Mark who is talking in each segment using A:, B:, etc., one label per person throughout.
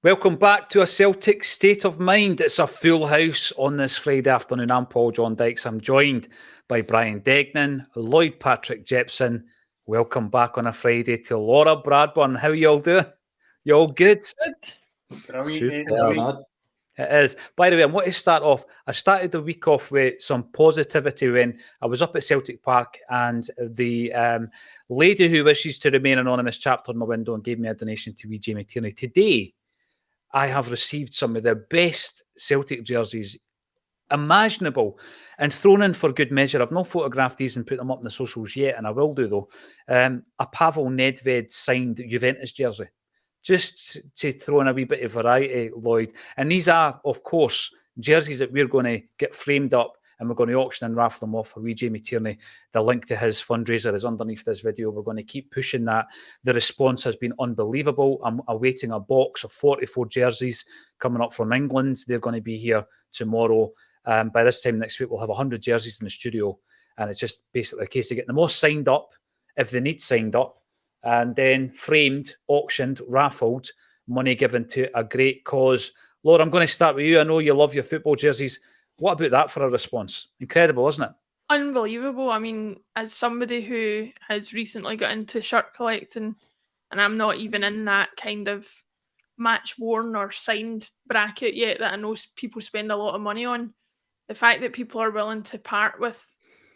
A: Welcome back to a Celtic State of Mind. It's a full house on this Friday afternoon. I'm Paul John Dykes. I'm joined by Brian Degnan, Lloyd Patrick Jepson. Welcome back on a Friday to Laura Bradburn. How are you all doing? You all good?
B: Good. Brilliant.
A: It is. By the way, I want to start off. I started the week off with some positivity when I was up at Celtic Park and the lady who wishes to remain anonymous tapped on my window and gave me a donation to wee Jamie Tierney. Today, I have received some of the best Celtic jerseys imaginable and thrown in for good measure. I've not photographed these and put them up in the socials yet, and I will do though. A Pavel Nedved signed Juventus jersey, just to throw in a wee bit of variety, Lloyd. And these are, of course, jerseys that we're going to get framed up and we're going to auction and raffle them off for wee Jamie Tierney. The link to his fundraiser is underneath this video. We're going to keep pushing that. The response has been unbelievable. I'm awaiting a box of 44 jerseys coming up from England. They're going to be here tomorrow. By this time next week, we'll have 100 jerseys in the studio. And it's just basically a case of getting them all signed up, if they need signed up, and then framed, auctioned, raffled, money given to a great cause. Laura, I'm going to start with you. I know you love your football jerseys. What about that for a response? Incredible, isn't it?
C: Unbelievable. I mean, as somebody who has recently got into shirt collecting, and I'm not even in that kind of match-worn or signed bracket yet that I know people spend a lot of money on, the fact that people are willing to part with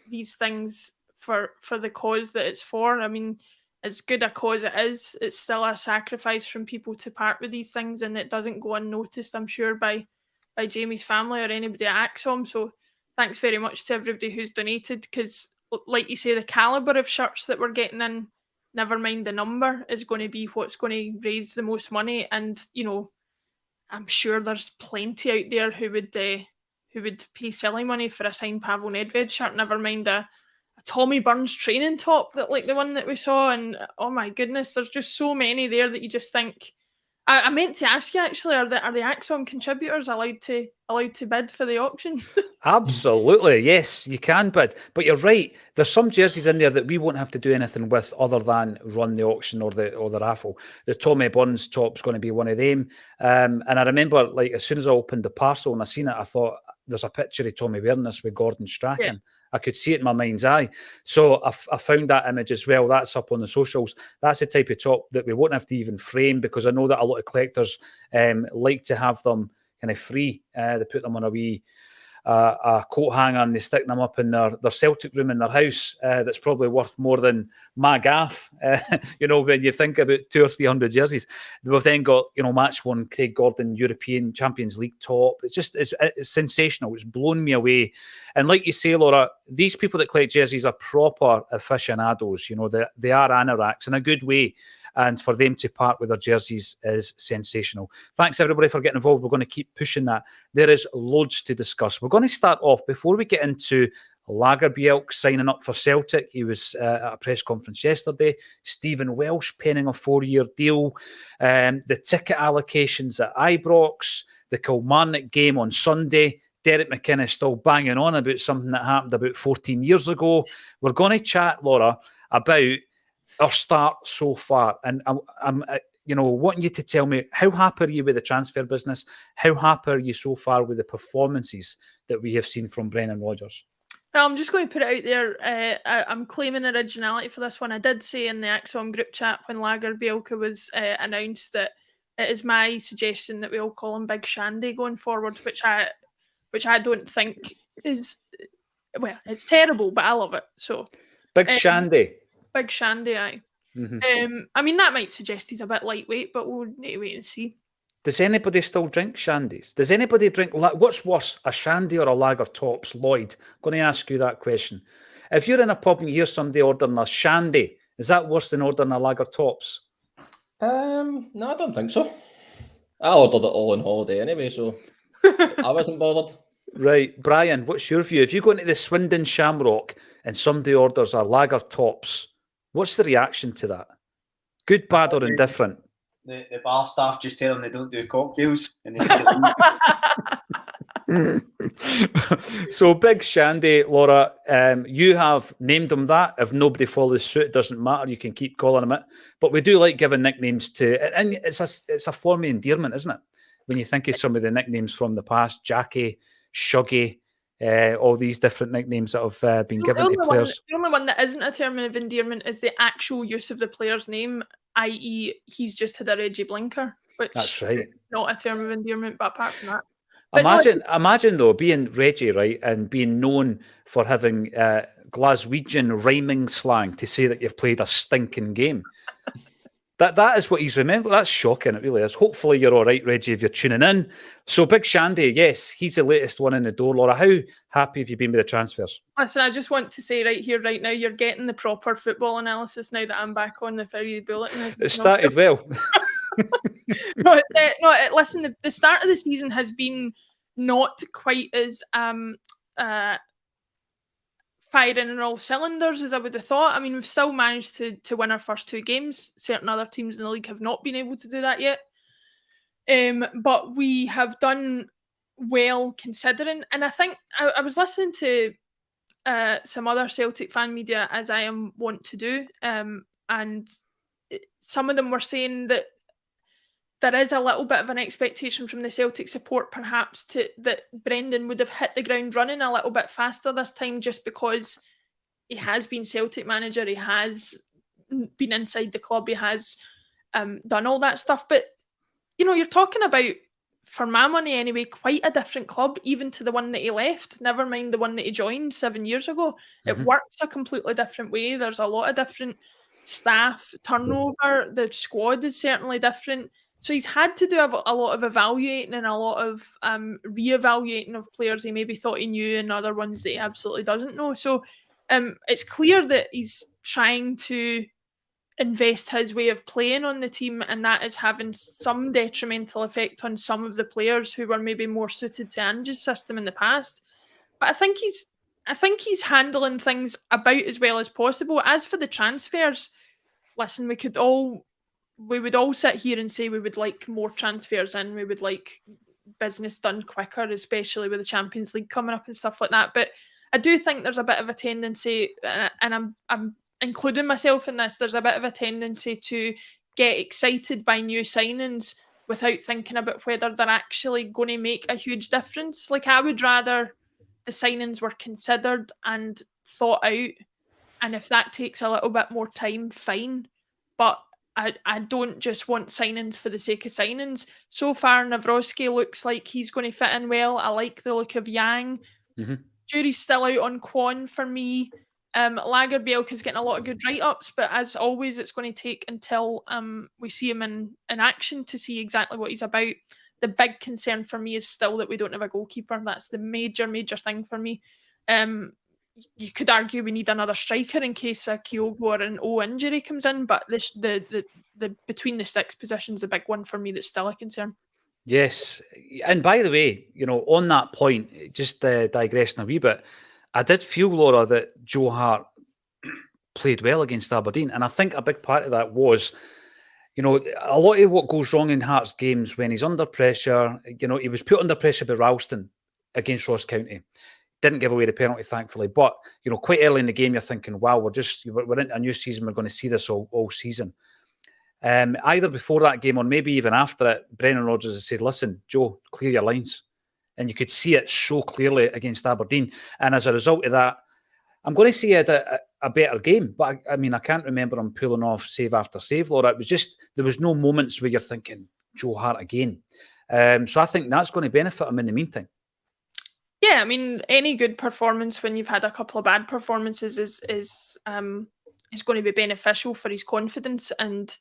C: these things for the cause that it's for, I mean, as good a cause it is, it's still a sacrifice from people to part with these things, and it doesn't go unnoticed, I'm sure, by Jamie's family or anybody at Acsom. So thanks very much to everybody who's donated, because like you say, the calibre of shirts that we're getting in, never mind the number, is going to be what's going to raise the most money. And, you know, I'm sure there's plenty out there who would pay silly money for a signed Pavel Nedved shirt, never mind a Tommy Burns training top, that like the one that we saw. And oh my goodness, there's just so many there that you just think. I meant to ask you actually, are the Acsom contributors allowed to bid for the auction?
A: Absolutely, yes, you can bid. But you're right. There's some jerseys in there that we won't have to do anything with other than run the auction or the raffle. The Tommy Burns top's going to be one of them. And I remember, like, as soon as I opened the parcel and I seen it, I thought there's a picture of Tommy wearing this with Gordon Strachan. Yeah. I could see it in my mind's eye. So I found that image as well. That's up on the socials. That's the type of top that we won't have to even frame, because I know that a lot of collectors like to have them kind of free. They put them on a wee a coat hanger and they stick them up in their Celtic room in their house. That's probably worth more than my gaff. You know, when you think about 200 or 300 jerseys. We've then got, you know, match one Craig Gordon European Champions League top. It's sensational. It's blown me away. And like you say, Laura, these people that collect jerseys are proper aficionados. You know, they are anoraks in a good way. And for them to part with their jerseys is sensational. Thanks, everybody, for getting involved. We're going to keep pushing that. There is loads to discuss. We're going to start off, before we get into Lagerbielk signing up for Celtic. He was at a press conference yesterday. Stephen Welsh penning a 4-year deal. The ticket allocations at Ibrox. The Kilmarnock game on Sunday. Derek McInnes still banging on about something that happened about 14 years ago. We're going to chat, Laura, about our start so far, and I'm wanting you to tell me, how happy are you with the transfer business? How happy are you so far with the performances that we have seen from Brendan Rodgers?
C: Well, I'm just going to put it out there. I'm claiming originality for this one. I did say in the Acsom group chat when Lagerbielke was announced that it is my suggestion that we all call him Big Shandy going forward, which I don't think is, well, it's terrible, but I love it. So
A: Big Shandy.
C: Big Shandy, aye. Mm-hmm. I mean, that might suggest he's a bit lightweight, but we'll need to wait and see.
A: Does anybody still drink shandies? Does anybody drink... What's worse, a shandy or a lager tops? Lloyd, I'm going to ask you that question. If you're in a pub and you hear somebody ordering a shandy, is that worse than ordering a lager tops?
B: No, I don't think so. I ordered it all on holiday anyway, so I wasn't bothered.
A: Right. Brian, what's your view? If you go into the Swindon Shamrock and somebody orders a lager tops, what's the reaction to that? Good, bad, or indifferent?
D: The bar staff just tell them they don't do cocktails. And they need to
A: So Big Shandy, Laura, you have named him that. If nobody follows suit, it doesn't matter. You can keep calling him it. But we do like giving nicknames to, and it's a form of endearment, isn't it? When you think of some of the nicknames from the past, Jackie, Shuggy, all these different nicknames that have been given to players.
C: The only one that isn't a term of endearment is the actual use of the player's name, i.e. he's just had a Reggie blinker, which
A: That's right.
C: is not a term of endearment, but apart from that.
A: Imagine though, being Reggie, right, and being known for having Glaswegian rhyming slang to say that you've played a stinking game. That is what he's remembered. That's shocking, it really is. Hopefully you're all right, Reggie, if you're tuning in. So Big Shandy, yes, he's the latest one in the door. Laura, how happy have you been with the transfers?
C: Listen, I just want to say right here, right now, you're getting the proper football analysis now that I'm back on the Friday Bulletin.
A: It started well.
C: Listen, the start of the season has been not quite as firing on all cylinders as I would have thought. I mean, we've still managed to win our first 2 games. Certain other teams in the league have not been able to do that yet. But we have done well considering. And I think I was listening to some other Celtic fan media, as I am wont to do, and some of them were saying that there is a little bit of an expectation from the Celtic support, perhaps, that Brendan would have hit the ground running a little bit faster this time, just because he has been Celtic manager, he has been inside the club, he has done all that stuff. But, you know, you're talking about, for my money anyway, quite a different club, even to the one that he left, never mind the one that he joined 7 years ago. Mm-hmm. It works a completely different way. There's a lot of different staff turnover. The squad is certainly different. So he's had to do a lot of evaluating and a lot of re-evaluating of players he maybe thought he knew and other ones that he absolutely doesn't know. So it's clear that he's trying to invest his way of playing on the team, and that is having some detrimental effect on some of the players who were maybe more suited to Ange's system in the past. But I think he's handling things about as well as possible. As for the transfers, listen, we would all sit here and say we would like more transfers in. We would like business done quicker, especially with the Champions League coming up and stuff like that. But I do think there's a bit of a tendency, and I'm including myself in this, there's a bit of a tendency to get excited by new signings without thinking about whether they're actually going to make a huge difference. Like, I would rather the signings were considered and thought out, and if that takes a little bit more time, fine. But I don't just want signings for the sake of signings. So far, Nawrocki looks like he's going to fit in well. I like the look of Yang. Mm-hmm. Jury's still out on Kwon for me. Lagerbielke's getting a lot of good write-ups, but as always, it's going to take until we see him in action to see exactly what he's about. The big concern for me is still that we don't have a goalkeeper. That's the major thing for me. You could argue we need another striker in case a Kyogo or an O injury comes in, but the between the sticks position's the big one for me that's still a concern.
A: Yes, and by the way, you know, on that point, just digressing a wee bit, I did feel, Laura, that Joe Hart played well against Aberdeen, and I think a big part of that was, you know, a lot of what goes wrong in Hart's games when he's under pressure. You know, he was put under pressure by Ralston against Ross County. Didn't give away the penalty, thankfully. But, you know, quite early in the game, you're thinking, wow, we're into a new season. We're going to see this all season. Either before that game or maybe even after it, Brendan Rodgers has said, listen, Joe, clear your lines. And you could see it so clearly against Aberdeen. And as a result of that, I'm going to see a better game. But, I mean, I can't remember him pulling off save after save, Laura. It was just, there was no moments where you're thinking, Joe Hart again. So I think that's going to benefit him in the meantime.
C: Yeah, I mean, any good performance when you've had a couple of bad performances is going to be beneficial for his confidence. And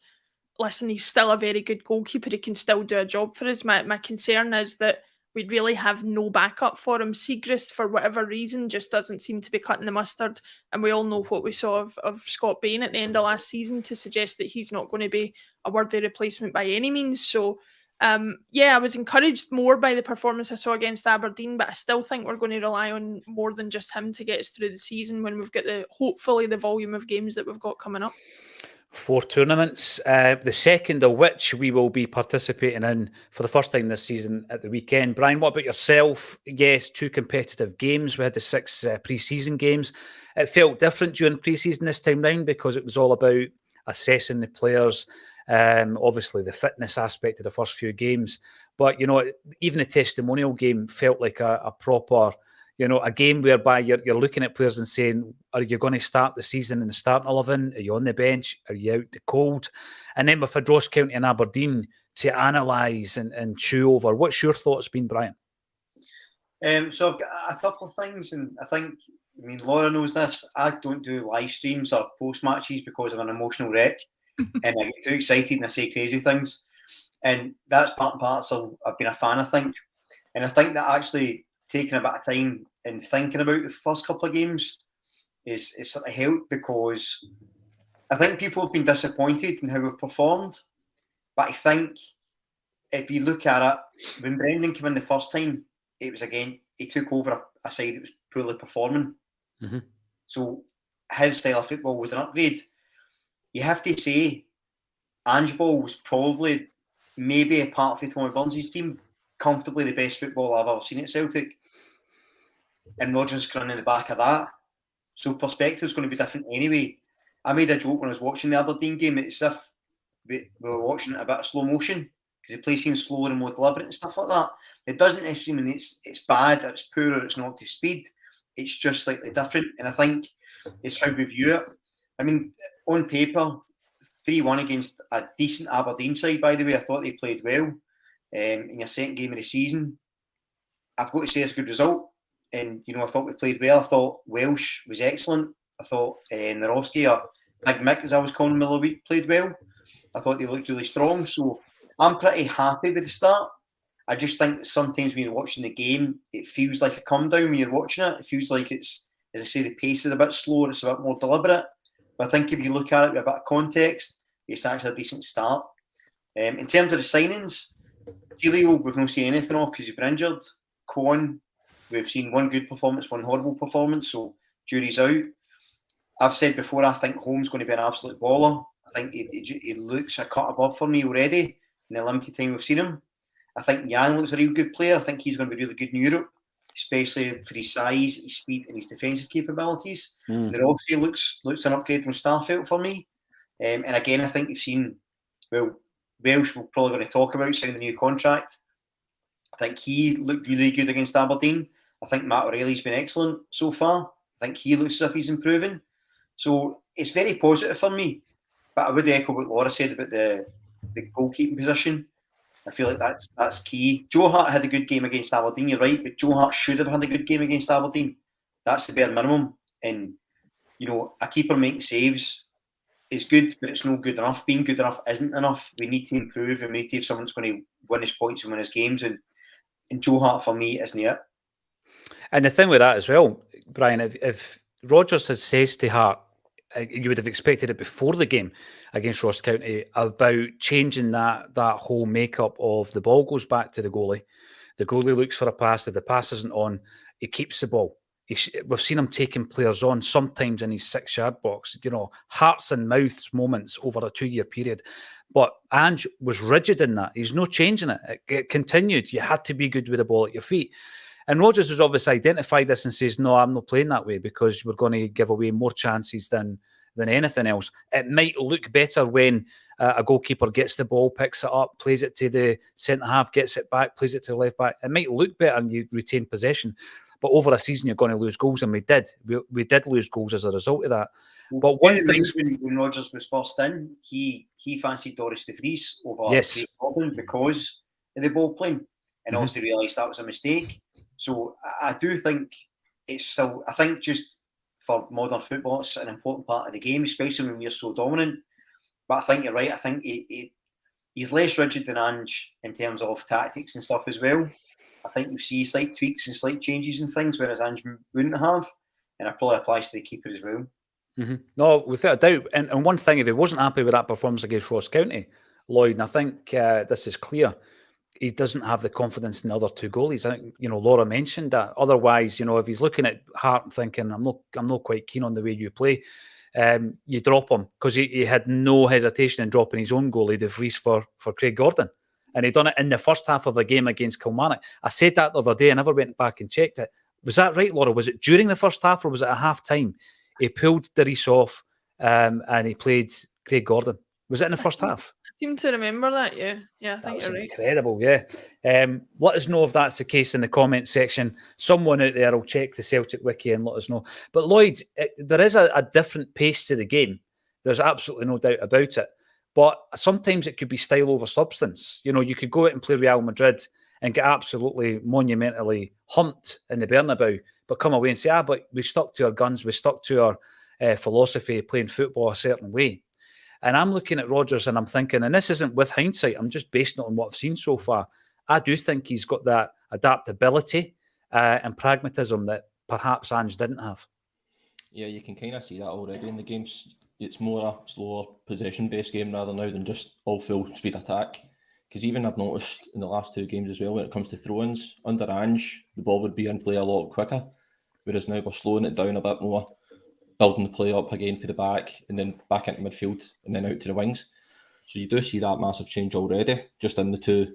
C: listen, he's still a very good goalkeeper. He can still do a job for us. My concern is that we really have no backup for him. Siegrist, for whatever reason, just doesn't seem to be cutting the mustard. And we all know what we saw of Scott Bain at the end of last season to suggest that he's not going to be a worthy replacement by any means. So, I was encouraged more by the performance I saw against Aberdeen, but I still think we're going to rely on more than just him to get us through the season when we've got hopefully the volume of games that we've got coming up.
A: 4 tournaments, the second of which we will be participating in for the first time this season at the weekend. Brian, what about yourself? Yes, 2 competitive games. We had the 6 pre-season games. It felt different during pre-season this time round because it was all about assessing the players, obviously the fitness aspect of the first few games. But, even the testimonial game felt like a proper, a game whereby you're looking at players and saying, are you going to start the season in the starting 11? Are you on the bench? Are you out the cold? And then with Ross County and Aberdeen to analyse and chew over. What's your thoughts been, Brian?
D: So I've got a couple of things, and Laura knows this. I don't do live streams or post matches because I'm an emotional wreck, and I get too excited and I say crazy things. And that's part and parcel I've been a fan, I think. And I think that actually taking a bit of time and thinking about the first couple of games is sort of helped, because I think people have been disappointed in how we've performed. But I think if you look at it, when Brendan came in the first time, it was again, he took over a side that was poorly performing.
A: Mm-hmm.
D: So his style of football was an upgrade. You have to say, Ange Ball was probably, maybe apart from Tommy Burns' team, comfortably the best football I've ever seen at Celtic. And Rodgers running in the back of that. So perspective's going to be different anyway. I made a joke when I was watching the Aberdeen game. It's as if we were watching it a bit of slow motion, because the play seems slower and more deliberate and stuff like that. It doesn't necessarily mean it's bad, or it's poor, or it's not to speed. It's just slightly different. And I think it's how we view it. I mean, on paper, 3-1 against a decent Aberdeen side, by the way. I thought they played well in your second game of the season. I've got to say it's a good result. And, I thought we played well. I thought Welsh was excellent. I thought Narowski, or Big Mick, as I was calling him the other week, played well. I thought they looked really strong. So I'm pretty happy with the start. I just think that sometimes when you're watching the game, it feels like a come down when you're watching it. It feels like it's, as I say, the pace is a bit slower. It's a bit more deliberate. But I think if you look at it with a bit of context, it's actually a decent start. In terms of the signings, Delio, we've not seen anything off because he's been injured. Cohen, we've seen one good performance, one horrible performance, so jury's out. I've said before, I think Holmes going to be an absolute baller. I think he looks a cut above for me already in the limited time we've seen him. I think Jan looks a real good player. I think he's going to be really good in Europe, especially for his size, his speed and his defensive capabilities. Narowski looks an upgrade from Starfelt for me. And again, I think you've seen, Welsh we're probably going to talk about signing the new contract. I think he looked really good against Aberdeen. I think Matt O'Reilly's been excellent so far. I think he looks as if he's improving. So it's very positive for me. But I would echo what Laura said about the goalkeeping position. I feel like that's key. Joe Hart had a good game against Aberdeen, you're right, but Joe Hart should have had a good game against Aberdeen. That's the bare minimum. And, a keeper making saves is good, but it's not good enough. Being good enough isn't enough. We need to improve, and we need to have someone that's going to win his points and win his games. And Joe Hart, for me, isn't it.
A: And the thing with that as well, Brian, if Rodgers has says to Hart, you would have expected it before the game against Ross County, about changing that whole makeup of the ball goes back to the goalie. The goalie looks for a pass. If the pass isn't on, he keeps the ball. We've seen him taking players on sometimes in his 6-yard box, hearts and mouths moments over a 2-year period. But Ange was rigid in that. He's no changing it. It continued. You had to be good with the ball at your feet. And Rodgers has obviously identified this and says, no, I'm not playing that way because we're going to give away more chances than anything else. It might look better when a goalkeeper gets the ball, picks it up, plays it to the centre-half, gets it back, plays it to the left-back. It might look better and you retain possession. But over a season, you're going to lose goals, and we did. We did lose goals as a result of that. But one thing,
D: when Rodgers was first in, he fancied Doris de Vries over
A: yes.
D: Robin because of the ball playing, and obviously realised that was a mistake. So I do think it's still. I think just for modern football, it's an important part of the game, especially when we're so dominant. But I think you're right. I think he's less rigid than Ange in terms of tactics and stuff as well. I think you see slight tweaks and slight changes and things, whereas Ange wouldn't have. And it probably applies to the keeper as well.
A: Mm-hmm. No, without a doubt. And one thing, if he wasn't happy with that performance against Ross County, Lloyd, and I think this is clear, he doesn't have the confidence in the other two goalies. I think, Laura mentioned that. Otherwise, if he's looking at Hart and thinking, I'm not quite keen on the way you play, you drop him because he had no hesitation in dropping his own goalie, De Vries, for Craig Gordon. And he done it in the first half of the game against Kilmarnock. I said that the other day. I never went back and checked it. Was that right, Laura? Was it during the first half or was it at half time? He pulled De Vries off and he played Craig Gordon. Was it in the first half?
C: I seem to remember that, yeah. Yeah, I
A: That
C: think
A: was
C: you're right.
A: incredible, yeah. Let us know if that's the case in the comment section. Someone out there will check the Celtic Wiki and let us know. But Lloyd, there is a different pace to the game. There's absolutely no doubt about it. But sometimes it could be style over substance. You know, you could go out and play Real Madrid and get absolutely monumentally humped in the Bernabeu, but come away and say, but we stuck to our guns, we stuck to our philosophy of playing football a certain way. And I'm looking at Rodgers and I'm thinking, and this isn't with hindsight, I'm just basing it on what I've seen so far. I do think he's got that adaptability and pragmatism that perhaps Ange didn't have.
B: Yeah, you can kind of see that already in the games. It's more a slower possession-based game rather now than just all full-speed attack. Because even I've noticed in the last two games as well, when it comes to throw-ins, under Ange, the ball would be in play a lot quicker. Whereas now we're slowing it down a bit more, building the play up again for the back, and then back into midfield, and then out to the wings. So you do see that massive change already, just in the two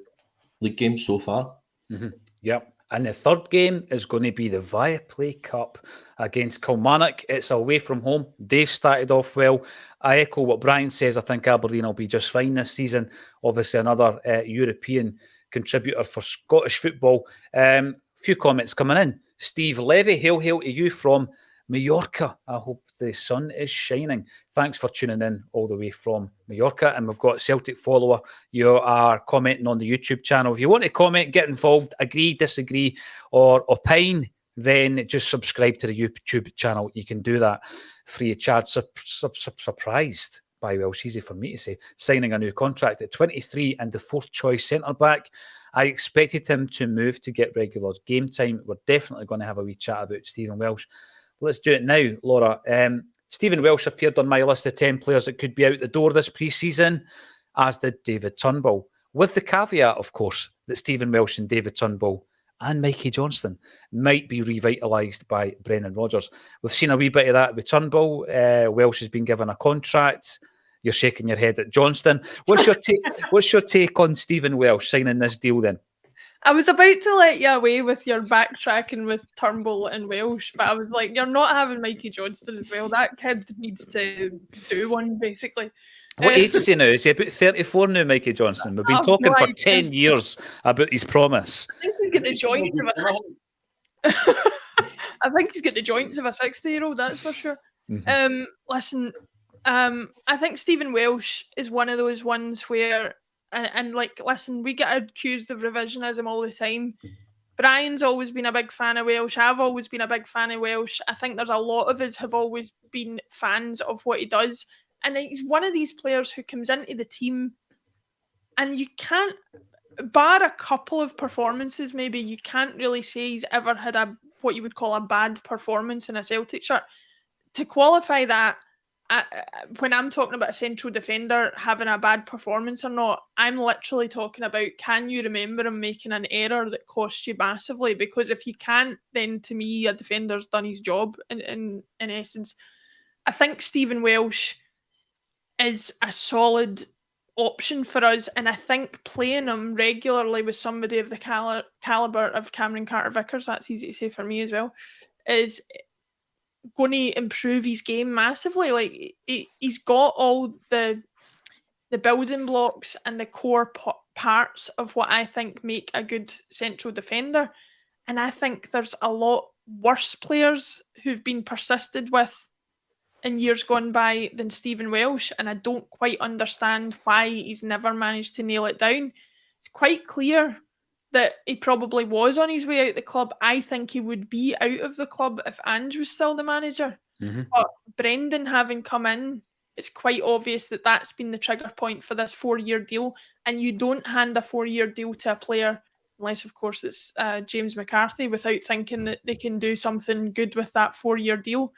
B: league games so far.
A: Mm-hmm. Yep. And the third game is going to be the Viaplay Cup against Kilmarnock. It's away from home. They've started off well. I echo what Brian says. I think Aberdeen will be just fine this season. Obviously, another European contributor for Scottish football. Few comments coming in. Steve Levy, hail to you from Mallorca. I hope the sun is shining. Thanks for tuning in all the way from Mallorca. And we've got a Celtic follower. You are commenting on the YouTube channel. If you want to comment, get involved, agree, disagree, or opine, then just subscribe to the YouTube channel. You can do that free of charge. Surprised by Welsh, easy for me to say, signing a new contract at 23 and the fourth choice centre-back. I expected him to move to get regular game time. We're definitely going to have a wee chat about Stephen Welsh. Let's do it now, Laura. Stephen Welsh appeared on my list of 10 players that could be out the door this pre-season, as did David Turnbull, with the caveat, of course, that Stephen Welsh and David Turnbull and Mikey Johnston might be revitalised by Brendan Rodgers. We've seen a wee bit of that with Turnbull. Welsh has been given a contract. You're shaking your head at Johnston. What's your take on Stephen Welsh signing this deal then?
C: I was about to let you away with your backtracking with Turnbull and Welsh, but I was like, you're not having Mikey Johnston as well. That kid needs to do one, basically.
A: What age is he now? Is he about 34 now, Mikey Johnston? We've been talking for 10 years about his promise.
C: I think he's got the joints of I think he's got the joints of a 60-year-old, that's for sure. Mm-hmm. Listen, I think Stephen Welsh is one of those ones where And listen, we get accused of revisionism all the time. Brian's always been a big fan of Welsh. I've always been a big fan of Welsh. I think there's a lot of us have always been fans of what he does. And he's one of these players who comes into the team and you can't, bar a couple of performances maybe, you can't really say he's ever had what you would call a bad performance in a Celtic shirt. To qualify that, when I'm talking about a central defender having a bad performance or not, I'm literally talking about, can you remember him making an error that cost you massively? Because if you can't, then to me, a defender's done his job in essence. I think Stephen Welsh is a solid option for us, and I think playing him regularly with somebody of the calibre of Cameron Carter-Vickers, that's easy to say for me as well, is going to improve his game massively. Like he's got all the building blocks and the core parts of what I think make a good central defender, and I think there's a lot worse players who've been persisted with in years gone by than Stephen Welsh, and I don't quite understand why he's never managed to nail it down. It's quite clear that he probably was on his way out the club. I think he would be out of the club if Ange was still the manager. Mm-hmm. But Brendan having come in, it's quite obvious that that's been the trigger point for this 4-year deal. And you don't hand a 4-year deal to a player, unless, of course, it's James McCarthy, without thinking that they can do something good with that 4-year deal.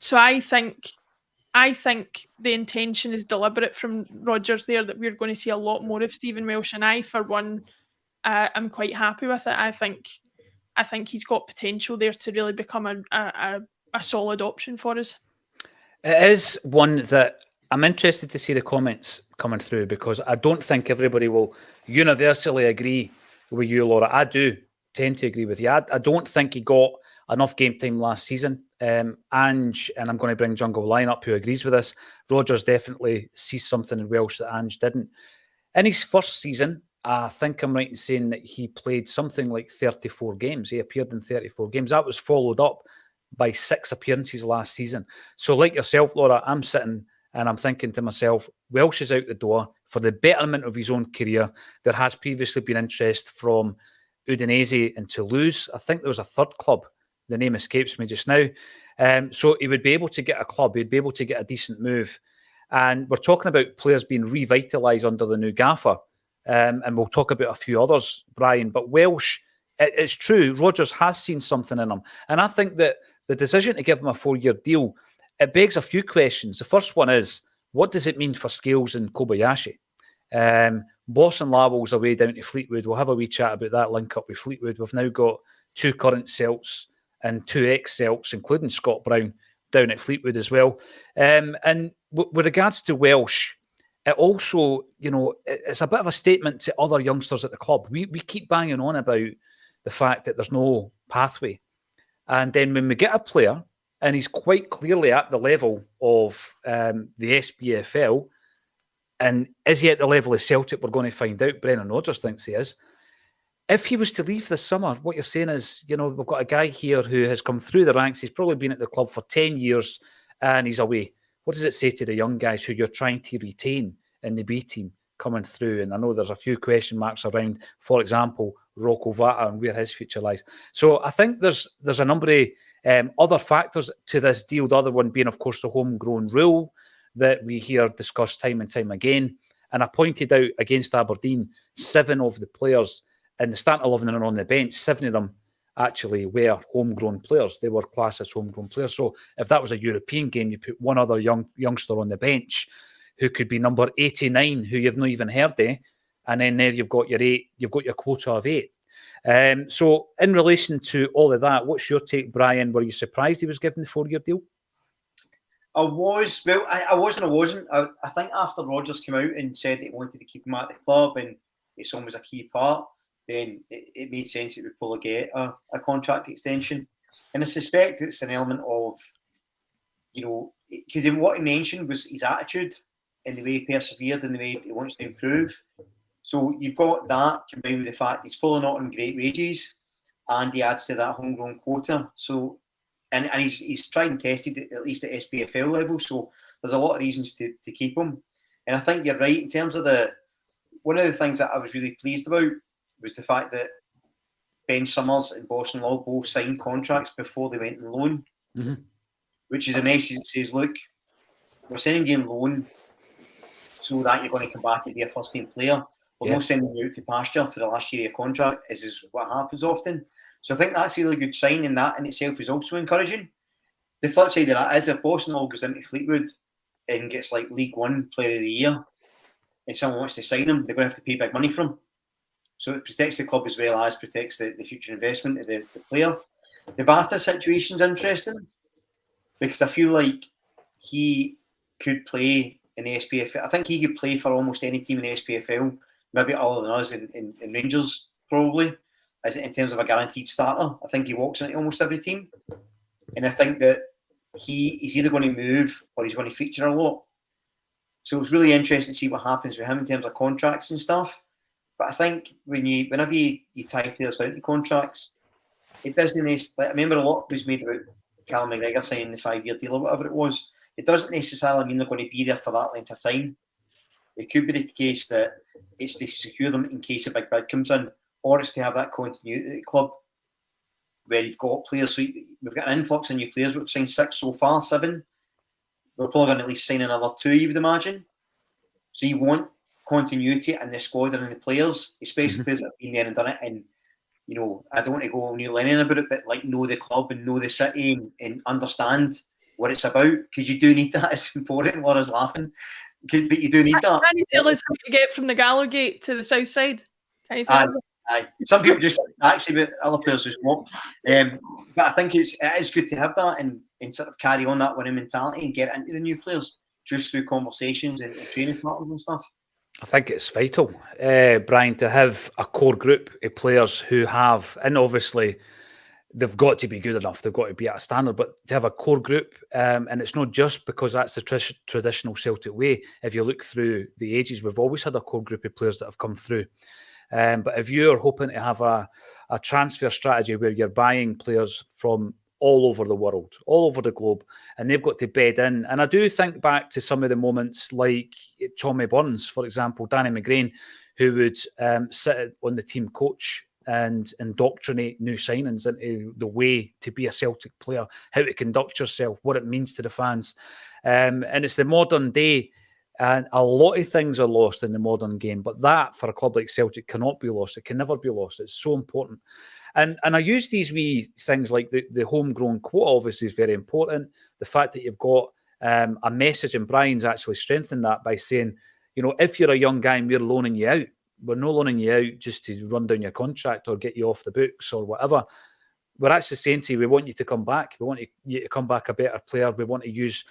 C: So I think the intention is deliberate from Rodgers there, that we're going to see a lot more of Stephen Welsh. And I, for one, I'm quite happy with it. I think he's got potential there to really become a solid option for us.
A: It is one that I'm interested to see the comments coming through, because I don't think everybody will universally agree with you, Laura. I do tend to agree with you. I don't think he got enough game time last season. Ange, and I'm going to bring Jungle Line up, who agrees with this. Rodgers definitely sees something in Welsh that Ange didn't. In his first season, I think I'm right in saying that he played something like 34 games. He appeared in 34 games. That was followed up by 6 appearances last season. So like yourself, Laura, I'm sitting and I'm thinking to myself, Welsh is out the door for the betterment of his own career. There has previously been interest from Udinese and Toulouse. I think there was a third club. The name escapes me just now. So he would be able to get a club. He'd be able to get a decent move. And we're talking about players being revitalised under the new gaffer. And we'll talk about a few others, Brian. But Welsh, it's true, Rodgers has seen something in him. And I think that the decision to give him a 4-year deal, it begs a few questions. The first one is, what does it mean for Scales and Kobayashi? Boss and Lawwell's away down to Fleetwood. We'll have a wee chat about that link up with Fleetwood. We've now got 2 current Celts and 2 ex-Celts, including Scott Brown, down at Fleetwood as well. And with regards to Welsh, it also, it's a bit of a statement to other youngsters at the club. We keep banging on about the fact that there's no pathway. And then when we get a player, and he's quite clearly at the level of the SPFL, and is he at the level of Celtic? We're going to find out. Brendan Rodgers thinks he is. If he was to leave this summer, what you're saying is, we've got a guy here who has come through the ranks. He's probably been at the club for 10 years and he's away. What does it say to the young guys who you're trying to retain in the B team coming through? And I know there's a few question marks around, for example, Rocco Vata and where his future lies. So I think there's a number of other factors to this deal. The other one being, of course, the homegrown rule that we hear discussed time and time again. And I pointed out against Aberdeen, 7 of the players in the starting 11 and on the bench, 7 of them actually were homegrown players. They were classed as homegrown players. So if that was a European game, you put one other youngster on the bench who could be number 89, who you've not even heard of, and then there you've got your quota of 8. So in relation to all of that, what's your take, Brian? Were you surprised he was given the 4-year deal?
D: I was. Well, I wasn't. I wasn't. I think after Rodgers came out and said that he wanted to keep him at the club and it's almost a key part, then it made sense that we'd probably get a contract extension. And I suspect it's an element of, because what he mentioned was his attitude and the way he persevered and the way he wants to improve. So you've got that combined with the fact he's probably not on great wages and he adds to that homegrown quota. So, and he's tried and tested at least at SPFL level. So there's a lot of reasons to keep him. And I think you're right in terms of one of the things that I was really pleased about was the fact that Ben Summers and Boston Law both signed contracts before they went on loan, which is a message that says, look, we're sending you on loan so that you're going to come back and be a first-team player. We're not sending you out to pasture for the last year of your contract, as is what happens often. So I think that's a really good sign, and that in itself is also encouraging. The flip side of that is if Boston Law goes into Fleetwood and gets like League One Player of the Year and someone wants to sign him, they're going to have to pay big money for him. So it protects the club as well as protects the future investment of the player. The Vata situation's interesting because I feel like he could play in the SPFL. I think he could play for almost any team in the SPFL, maybe other than us in Rangers, probably, as in terms of a guaranteed starter. I think he walks into almost every team. And I think that he's either going to move or he's going to feature a lot. So it's really interesting to see what happens with him in terms of contracts and stuff. But I think whenever you tie players out to contracts, it doesn't. I remember a lot was made about Callum McGregor signing the 5-year deal or whatever it was. It doesn't necessarily mean they're going to be there for that length of time. It could be the case that it's to secure them in case a big bid comes in, or it's to have that continuity at the club where you've got players. So we've got an influx of new players. We've signed 6 so far, 7. We're probably going to at least sign another 2, you would imagine. So you want continuity in the squad and in the players, especially players that have been there and done it. And I don't want to go Neil Lennon about it, but like know the club and know the city and understand what it's about, because you do need that. It's important. Laura's laughing, but you do need that.
C: Can you tell us how to get from the Gallowgate to the south side? Can you tell us?
D: Aye. Some people just actually, but other players just walk. But I think it is good to have that, and and sort of carry on that winning mentality and get into the new players just through conversations and training partners and stuff?
A: I think it's vital, Brian, to have a core group of players who have, and obviously they've got to be good enough, they've got to be at a standard, but to have a core group, and it's not just because that's the traditional Celtic way. If you look through the ages, we've always had a core group of players that have come through. But if you're hoping to have a transfer strategy where you're buying players from all over the world, all over the globe, and they've got to bed in. And I do think back to some of the moments like Tommy Burns, for example, Danny McGrain, who would sit on the team coach and indoctrinate new signings into the way to be a Celtic player, how to conduct yourself, what it means to the fans. And it's the modern day, and a lot of things are lost in the modern game, but that, for a club like Celtic, cannot be lost. It can never be lost. It's so important. And I use these wee things like the homegrown quota, obviously, is very important. The fact that you've got a message, and Brian's actually strengthened that by saying, you know, if you're a young guy and we're loaning you out, we're not loaning you out just to run down your contract or get you off the books or whatever. We're actually saying to you, we want you to come back. We want you to come back a better player. We want to use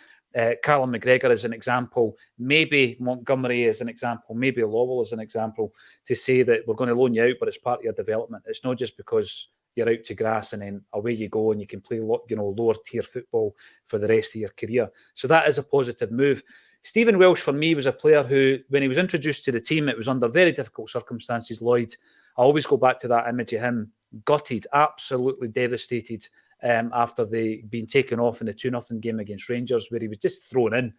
A: Callum McGregor as an example, maybe Montgomery as an example, maybe Lowell as an example, to say that we're going to loan you out, but it's part of your development. It's not just because you're out to grass and then away you go and you can play, you know, lower tier football for the rest of your career. So that is a positive move. Stephen Welsh, for me, was a player who, when he was introduced to the team, it was under very difficult circumstances. Lloyd, I always go back to that image of him gutted, absolutely devastated, after they being taken off in the 2-0 game against Rangers, where he was just thrown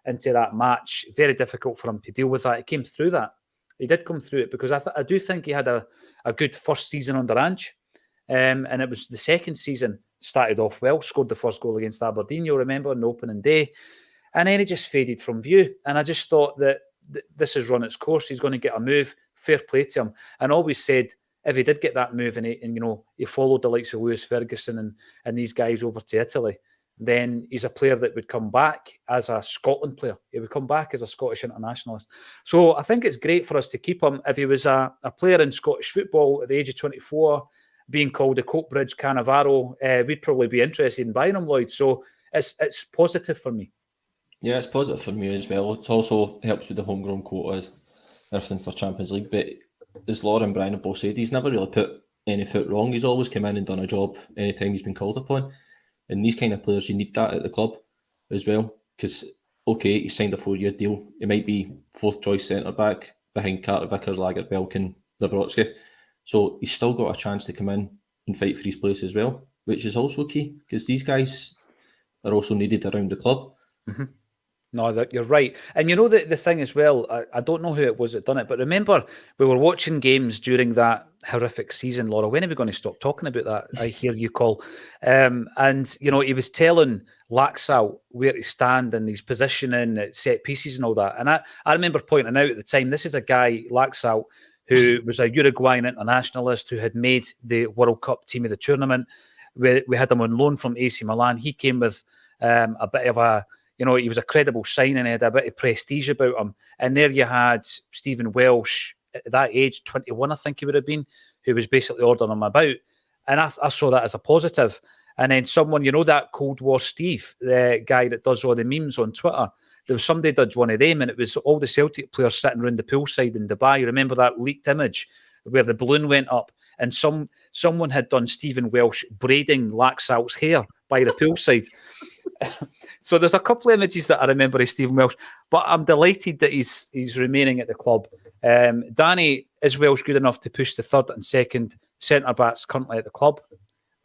A: into that match. Very difficult for him to deal with that. He came through that. He did come through it, because I do think he had a good first season under Ange. And it was the second season, started off well, scored the first goal against Aberdeen, you'll remember, on the opening day. And then he just faded from view. And I just thought that this has run its course. He's going to get a move. Fair play to him. And always said, if he did get that move and he followed the likes of Lewis Ferguson and these guys over to Italy, then he's a player that would come back as a Scotland player. He would come back as a Scottish internationalist. So I think it's great for us to keep him. If he was a player in Scottish football at the age of 24, being called the Coatbridge Cannavaro, we'd probably be interested in buying him, Lloyd. So it's positive for me.
B: Yeah, it's positive for me as well. It also helps with the homegrown quota, everything for Champions League. But as Laura and Brian have both said, he's never really put any foot wrong. He's always come in and done a job anytime he's been called upon. And these kind of players, you need that at the club as well. Because, okay, he signed a 4-year deal. He might be fourth choice centre-back behind Carter Vickers, Lagerbielke and Nawrocki. So he's still got a chance to come in and fight for his place as well, which is also key, because these guys are also needed around the club.
A: Mm-hmm. No, you're right. And you know the thing as well, I don't know who it was that done it, but remember, we were watching games during that horrific season, Laura. When are we going to stop talking about that? I hear you call. And, you know, he was telling Laxalt where to stand and his positioning at set pieces and all that. And I remember pointing out at the time, this is a guy, Laxalt, who was a Uruguayan internationalist who had made the World Cup team of the tournament. We had him on loan from AC Milan. He came with a bit of a, you know, he was a credible signing. He had a bit of prestige about him. And there you had Stephen Welsh, at that age, 21, I think he would have been, who was basically ordering him about. And I saw that as a positive. And then someone, you know, that Cold War Steve, the guy that does all the memes on Twitter, there was somebody did one of them, and it was all the Celtic players sitting around the poolside in Dubai. You remember that leaked image where the balloon went up, and someone had done Stephen Welsh braiding Laxalt's hair by the poolside. So there's a couple of images that I remember of Stephen Welsh, but I'm delighted that he's remaining at the club. Danny, is Welsh good enough to push the third and second centre-backs currently at the club?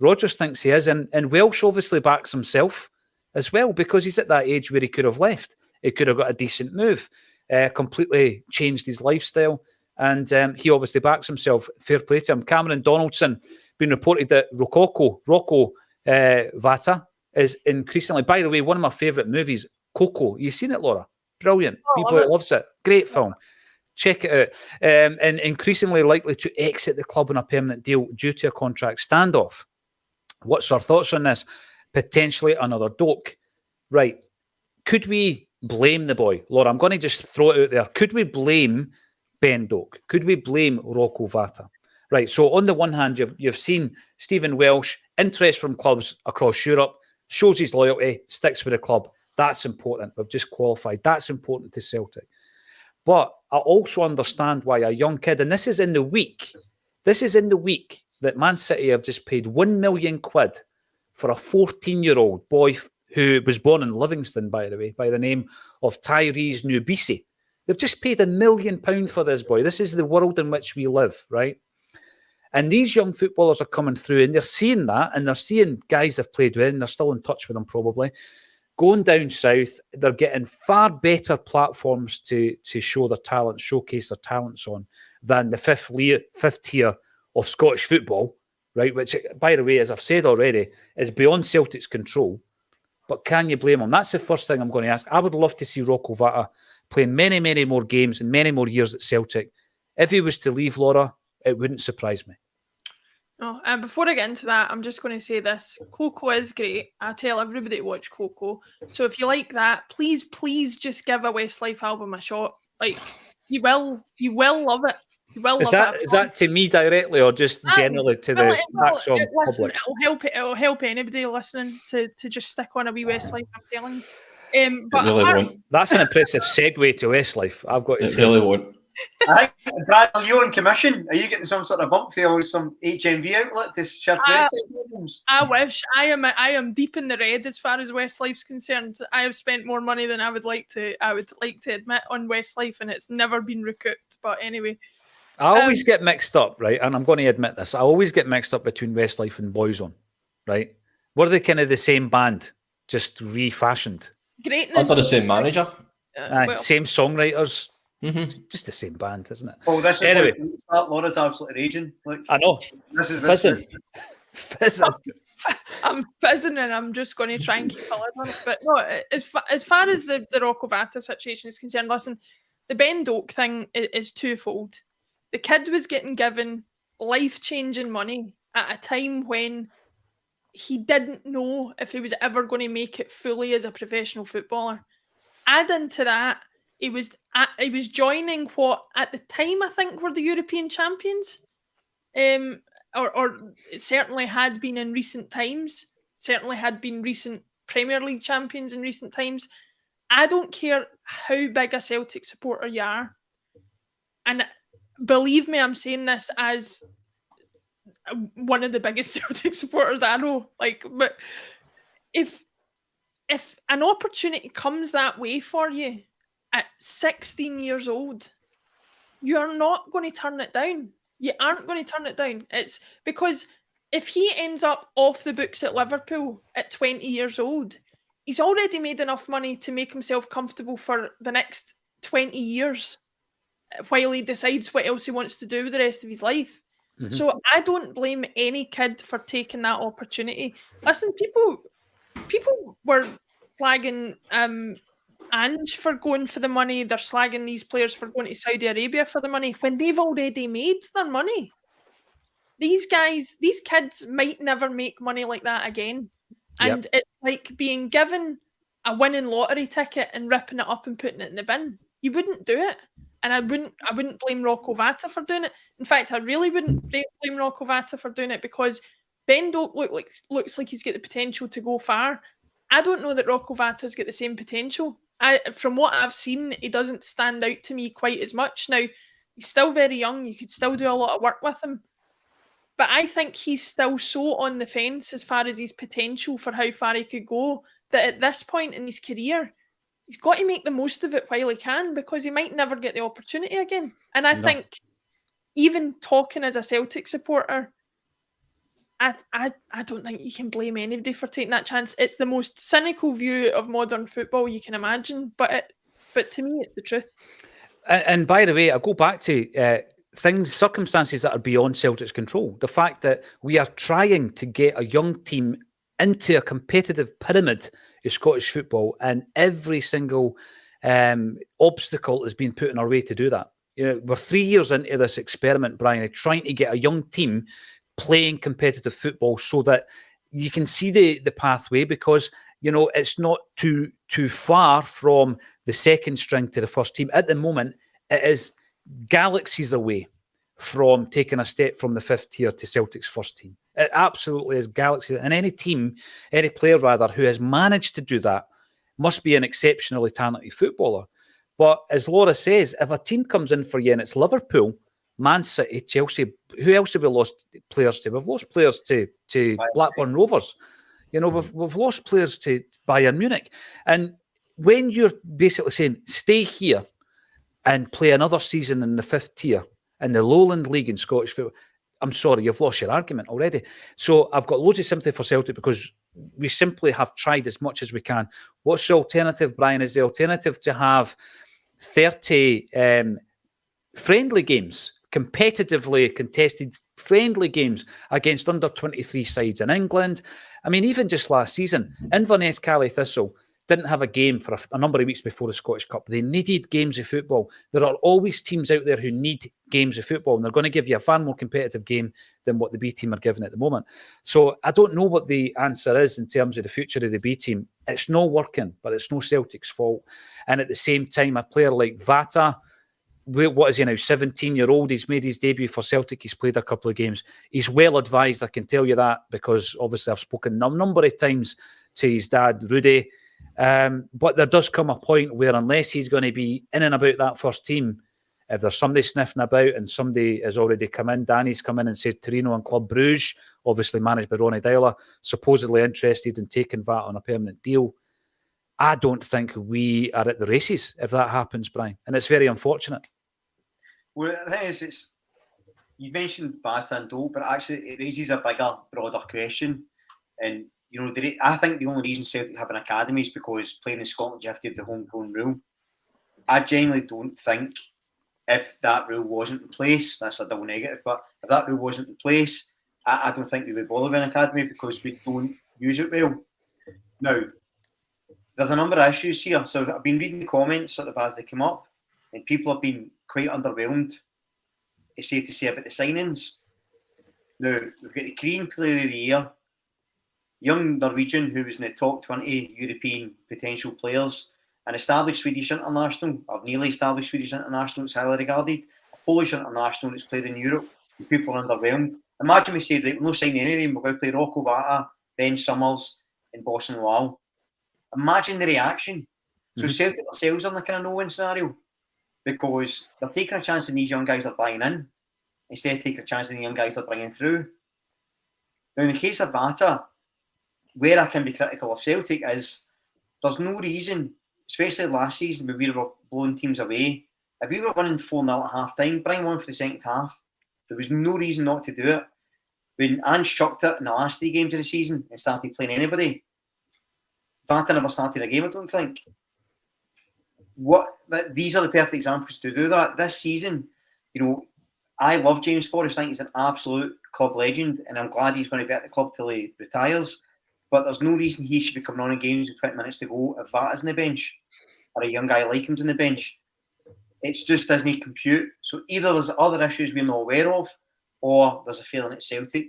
A: Rodgers thinks he is, and Welsh obviously backs himself as well, because he's at that age where he could have left. He could have got a decent move, completely changed his lifestyle, and he obviously backs himself. Fair play to him. Cameron Donaldson, been reported that Rocco Vata is increasingly, by the way, one of my favourite movies, Coco. You seen it, Laura? Brilliant. People loves it. Great film. Check it out. And increasingly likely to exit the club on a permanent deal due to a contract standoff. What's our thoughts on this? Potentially another Doak. Right. Could we blame the boy? Laura, I'm going to just throw it out there. Could we blame Ben Doak? Could we blame Rocco Vata? Right. So on the one hand, you've seen Stephen Welsh, interest from clubs across Europe, shows his loyalty, sticks with the club. That's important. We've just qualified. That's important to Celtic. But I also understand why a young kid, and this is in the week that Man City have just paid £1 million for a 14-year-old boy who was born in Livingston, by the way, by the name of Tyrese Nubisi. They've just paid £1 million for this boy. This is the world in which we live, right? And these young footballers are coming through and they're seeing that, and they're seeing guys they've played with, and they're still in touch with them probably. Going down south, they're getting far better platforms to show their talent, showcase their talents on, than the fifth tier of Scottish football, right? Which, by the way, as I've said already, is beyond Celtic's control. But can you blame them? That's the first thing I'm going to ask. I would love to see Rocco Vata playing many, many more games and many more years at Celtic. If he was to leave, Laura, it wouldn't surprise me.
C: Oh, and before I get into that, I'm just going to say this. Coco is great. I tell everybody to watch Coco. So if you like that, please just give a Westlife album a shot. Like, you will love it. You will
A: Is
C: love
A: that to me directly or just generally to the Acsom
C: listen,
A: public?
C: It'll help anybody listening to just stick on a wee Westlife, I'm telling you. But
B: really won't.
A: That's an impressive segue to Westlife, I've got to say.
B: It really won't.
D: Brad, are you on commission? Are you getting some sort of bump fee or some HMV outlet to shift Westlife albums?
C: I wish. I am deep in the red as far as Westlife's concerned. I have spent more money than I would like to admit on Westlife, and it's never been recouped. But anyway,
A: I always get mixed up, right? And I'm going to admit this. I always get mixed up between Westlife and Boyzone, right? Were they kind of the same band, just refashioned?
C: Greatness.
B: Under the same manager.
A: Same songwriters.
B: Mm-hmm.
A: It's just the same band, isn't it?
D: Oh, this is
A: anyway.
D: Laura's absolutely raging. Like,
A: I know.
D: This is
A: Fizzing.
C: I'm fizzing and I'm just going to try and keep a lid on it. But no, as far as the Rocco Vata situation is concerned, listen, the Ben Doak thing is twofold. The kid was getting given life-changing money at a time when he didn't know if he was ever going to make it fully as a professional footballer. Add into that, he was joining what at the time I think were the European champions, or it certainly had been in recent times. Certainly had been recent Premier League champions in recent times. I don't care how big a Celtic supporter you are, and believe me, I'm saying this as one of the biggest Celtic supporters I know. But if an opportunity comes that way for you at 16 years old, you're not going to turn it down. You aren't going to turn it down. It's because if he ends up off the books at Liverpool at 20 years old, he's already made enough money to make himself comfortable for the next 20 years while he decides what else he wants to do with the rest of his life. Mm-hmm. So I don't blame any kid for taking that opportunity. Listen, people were slagging Ange for going for the money. They're slagging these players for going to Saudi Arabia for the money when they've already made their money. These kids might never make money like that again. And It's like being given a winning lottery ticket and ripping it up and putting it in the bin. You wouldn't do it. And I wouldn't blame Rocco Vata for doing it. In fact, I really wouldn't blame Rocco Vata for doing it because Ben Doak looks like he's got the potential to go far. I don't know that Rocco Vata's got the same potential. From what I've seen, he doesn't stand out to me quite as much. Now, he's still very young. You could still do a lot of work with him. But I think he's still so on the fence as far as his potential for how far he could go that at this point in his career, he's got to make the most of it while he can because he might never get the opportunity again. And I think even talking as a Celtic supporter, I don't think you can blame anybody for taking that chance. It's the most cynical view of modern football you can imagine, but to me, it's the truth.
A: And by the way, I go back to circumstances that are beyond Celtic's control. The fact that we are trying to get a young team into a competitive pyramid of Scottish football, and every single obstacle has been put in our way to do that. You know, we're 3 years into this experiment, Brian, trying to get a young team playing competitive football so that you can see the pathway, because you know it's not too far from the second string to the first team. At the moment, it is galaxies away from taking a step from the 5th tier to Celtic's first team. It absolutely is galaxy. And any player rather, who has managed to do that must be an exceptionally talented footballer. But as Laura says, if a team comes in for you and it's Liverpool, Man City, Chelsea, who else have we lost players to? We've lost players to Blackburn Rovers. You know, we've lost players to Bayern Munich. And when you're basically saying, stay here and play another season in the 5th tier in the Lowland League in Scottish football, I'm sorry, you've lost your argument already. So I've got loads of sympathy for Celtic because we simply have tried as much as we can. What's the alternative, Brian? Is the alternative to have 30 friendly games, competitively contested friendly games against under 23 sides in England? I mean, even just last season, Inverness Caley Thistle didn't have a game for a number of weeks before the Scottish Cup. They needed games of football. There are always teams out there who need games of football, and they're going to give you a far more competitive game than what the B team are giving at the moment. So I don't know what the answer is in terms of the future of the B team. It's not working, but it's no Celtic's fault. And at the same time, a player like Vata, what is he now, 17-year-old, he's made his debut for Celtic, he's played a couple of games. He's well advised, I can tell you that, because obviously I've spoken a number of times to his dad, Rudy. But there does come a point where unless he's going to be in and about that first team, if there's somebody sniffing about and somebody has already come in, Danny's come in and said Torino and Club Bruges, obviously managed by Ronnie Deila, supposedly interested in taking that on a permanent deal. I don't think we are at the races if that happens, Brian. And it's very unfortunate.
D: Well, the thing is, you mentioned Vata and Doe, but actually it raises a bigger, broader question. And you know, I think the only reason Celtic have an academy is because playing in Scotland, you have to have the homegrown rule. I genuinely don't think if that rule wasn't in place, that's a double negative, but if that rule wasn't in place, I don't think we would bother with an academy because we don't use it well. Now, there's a number of issues here. So I've been reading the comments sort of as they come up, and people have been quite underwhelmed, it's safe to say, about the signings. Now, we've got the Korean Player of the Year, young Norwegian who was in the top 20 European potential players, an established Swedish international, or nearly established Swedish international that's highly regarded, a Polish international that's played in Europe, and people are underwhelmed. Imagine we said, right, we'll not sign any of them, we're going to play Rocco Vata, Ben Summers, and Boston Lowell. Imagine the reaction. So Celtic themselves are in a kind of no-win scenario because they're taking a chance on these young guys they're buying in instead of taking a chance on the young guys they're bringing through. Now, in the case of Vata, where I can be critical of Celtic is there's no reason, especially last season when we were blowing teams away, if we were winning 4-0 at half-time, bring one for the second half. There was no reason not to do it. When Ange chucked it in the last 3 games of the season and started playing anybody, Vata never started a game, I don't think. These are the perfect examples to do that. This season, you know, I love James Forrest. I think he's an absolute club legend, and I'm glad he's going to be at the club till he retires. But there's no reason he should be coming on in games with 20 minutes to go if Vata's on the bench or a young guy like him's on the bench. It just doesn't compute. So either there's other issues we're not aware of, or there's a failing at Celtic.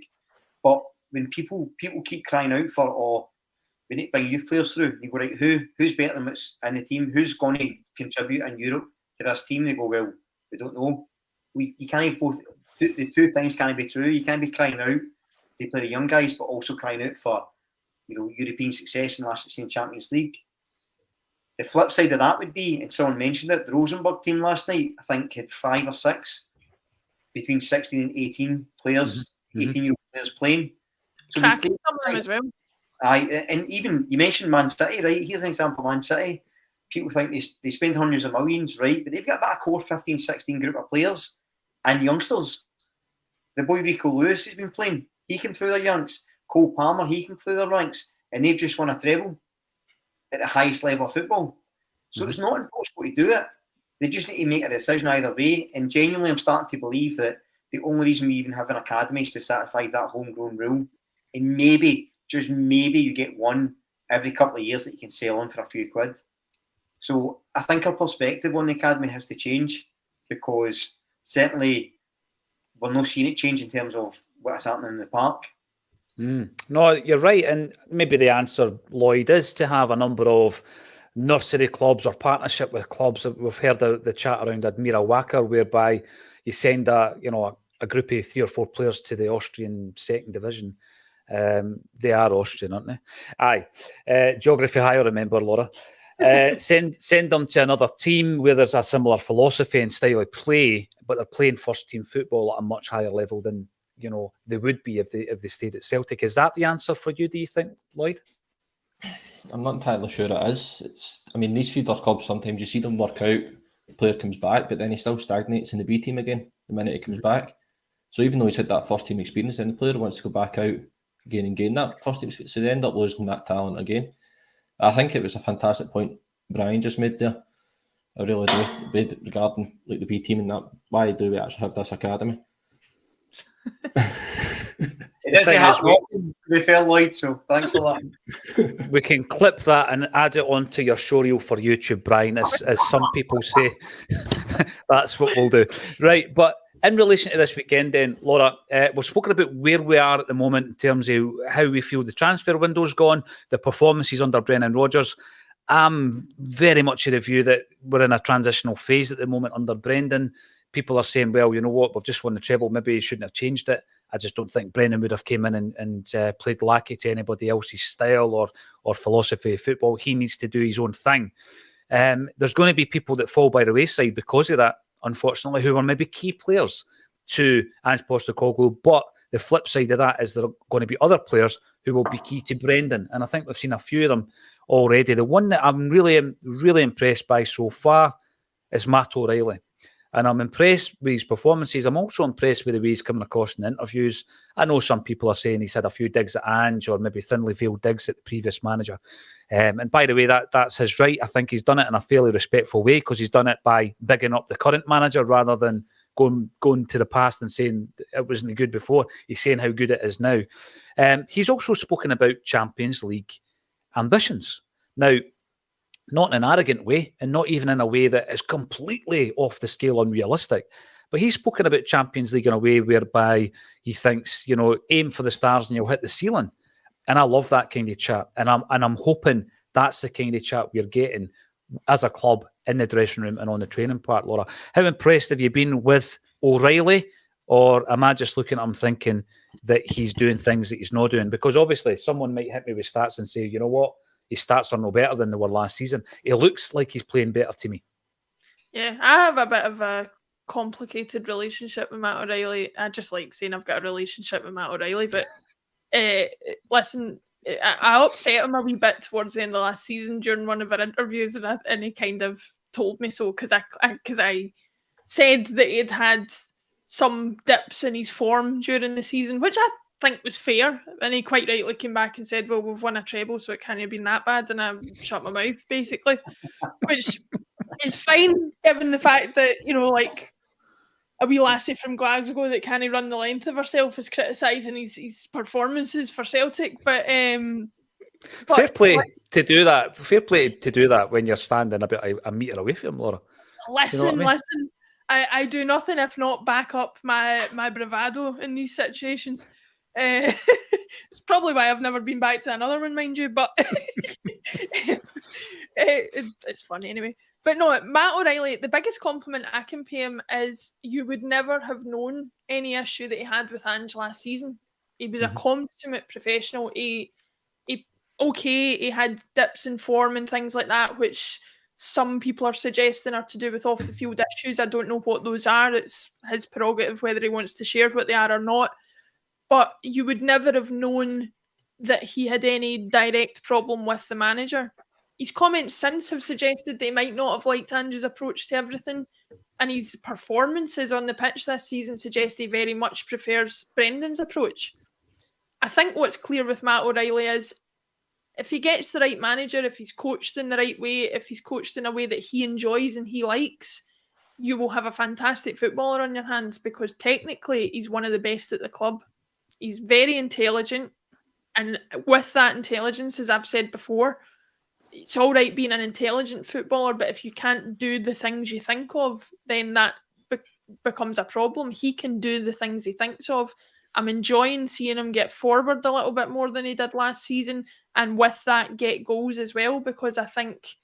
D: But when people keep crying out for, we need to bring youth players through, you go, right, who's better than what's in the team? Who's going to contribute in Europe to this team? They go, well, we don't know. You can't have both. The two things can't be true. You can't be crying out to play the young guys, but also crying out for, you know, European success in the last 16 Champions League. The flip side of that would be, and someone mentioned it, the Rosenborg team last night, I think, had 5 or 6 between 16 and 18 players, 18-year-old players playing. So
C: cracking some of them as well.
D: And even, you mentioned Man City, right? Here's an example of Man City. People think they spend hundreds of millions, right? But they've got about a core 15, 16 group of players and youngsters. The boy Rico Lewis has been playing. He came through their ranks. Cole Palmer, he came through their ranks. And they've just won a treble at the highest level of football. So it's not impossible to do it. They just need to make a decision either way. And genuinely, I'm starting to believe that the only reason we even have an academy is to satisfy that homegrown rule. And maybe, just maybe, you get one every couple of years that you can sell on for a few quid. So I think our perspective on the academy has to change, because certainly we're not seeing it change in terms of what's happening in the park.
A: No, you're right. And maybe the answer, Lloyd, is to have a number of nursery clubs or partnership with clubs. We've heard the chat around Admira Wacker, whereby you send a a group of 3 or 4 players to the Austrian second division. They are Austrian, aren't they? Aye. Geography high, I remember, Laura. Send them to another team where there's a similar philosophy and style of play, but they're playing first team football at a much higher level than they would be if they stayed at Celtic. Is that the answer for you, do you think, Lloyd?
B: I'm not entirely sure it is. These feeder clubs, sometimes you see them work out, the player comes back, but then he still stagnates in the B team again the minute he comes back. So even though he's had that first team experience, then the player wants to go back out again and gain that first team experience. So they end up losing that talent again. I think it was a fantastic point Brian just made there. I really do, regarding like the B team and that. Why do we actually have this academy?
D: It doesn't happen often, to be fair, Lloyd, so thanks for that.
A: We can clip that and add it onto your show reel for YouTube, Brian, as some people say. That's what we'll do. Right, but in relation to this weekend then, Laura, we've spoken about where we are at the moment in terms of how we feel the transfer window's gone, the performances under Brendan Rodgers. I'm very much of the view that we're in a transitional phase at the moment under Brendan. People are saying, well, you know what, we've just won the treble, maybe he shouldn't have changed it. I just don't think Brendan would have came in and played lackey to anybody else's style or philosophy of football. He needs to do his own thing. There's going to be people that fall by the wayside because of that, unfortunately, who are maybe key players to Ange Postecoglou. But the flip side of that is there are going to be other players who will be key to Brendan. And I think we've seen a few of them already. The one that I'm really, really impressed by so far is Matt O'Reilly. And I'm impressed with his performances. I'm also impressed with the way he's coming across in the interviews. I know some people are saying he's had a few digs at Ange or maybe thinly veiled digs at the previous manager. And by the way, that's his right. I think he's done it in a fairly respectful way because he's done it by bigging up the current manager rather than going to the past and saying it wasn't good before. He's saying how good it is now. He's also spoken about Champions League ambitions. Now, not in an arrogant way and not even in a way that is completely off the scale unrealistic. But he's spoken about Champions League in a way whereby he thinks, aim for the stars and you'll hit the ceiling. And I love that kind of chat. And I'm hoping that's the kind of chat we're getting as a club in the dressing room and on the training part, Laura. How impressed have you been with O'Reilly? Or am I just looking at him thinking that he's doing things that he's not doing? Because obviously someone might hit me with stats and say, you know what? His stats are no better than they were last season. He looks like he's playing better to me.
C: Yeah, I have a bit of a complicated relationship with Matt O'Reilly. I just like saying I've got a relationship with Matt O'Reilly, but listen, I upset him a wee bit towards the end of last season during one of our interviews, and he kind of told me so because I said that he'd had some dips in his form during the season, which I think was fair, and he quite rightly came back and said, well, we've won a treble, so it can't have been that bad, and I shut my mouth basically, which is fine given the fact that, like a wee lassie from Glasgow that can't run the length of herself is criticising his performances for Celtic, but
A: fair play to do that. Fair play to do that when you're standing about a metre away from him, Laura.
C: Listen, I do nothing if not back up my bravado in these situations. It's probably why I've never been back to another one, mind you, but it's funny anyway. But no, Matt O'Reilly, the biggest compliment I can pay him is you would never have known any issue that he had with Ange last season. He was a consummate professional. He had dips in form and things like that, which some people are suggesting are to do with off-the-field issues. I don't know what those are. It's his prerogative whether he wants to share what they are or not. But you would never have known that he had any direct problem with the manager. His comments since have suggested they might not have liked Ange's approach to everything. And his performances on the pitch this season suggest he very much prefers Brendan's approach. I think what's clear with Matt O'Reilly is if he gets the right manager, if he's coached in the right way, if he's coached in a way that he enjoys and he likes, you will have a fantastic footballer on your hands because technically he's one of the best at the club. He's very intelligent. And with that intelligence, as I've said before, it's all right being an intelligent footballer, but if you can't do the things you think of, then that becomes a problem. He can do the things he thinks of. I'm enjoying seeing him get forward a little bit more than he did last season, and with that get goals as well, because I think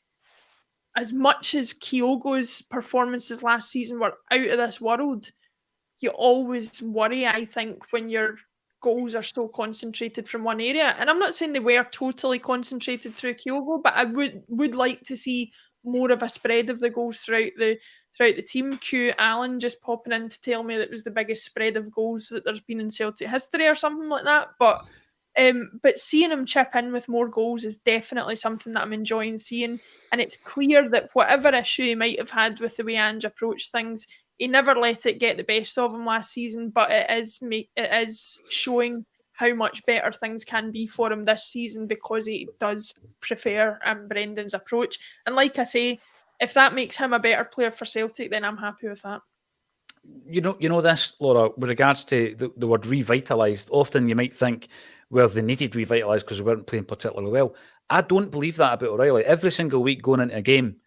C: as much as Kyogo's performances last season were out of this world, you always worry, I think, when your goals are so concentrated from one area. And I'm not saying they were totally concentrated through Kyogo, but I would like to see more of a spread of the goals throughout the team. Q Allen just popping in to tell me that it was the biggest spread of goals that there's been in Celtic history or something like that. But seeing him chip in with more goals is definitely something that I'm enjoying seeing. And it's clear that whatever issue he might have had with the way Ange approached things, he never let it get the best of him last season. But it is showing how much better things can be for him this season because he does prefer Brendan's approach. And like I say, if that makes him a better player for Celtic, then I'm happy with that.
A: You know this, Laura, with regards to the word revitalised, often you might think, well, they needed revitalised because they weren't playing particularly well. I don't believe that about O'Reilly. Every single week going into a game,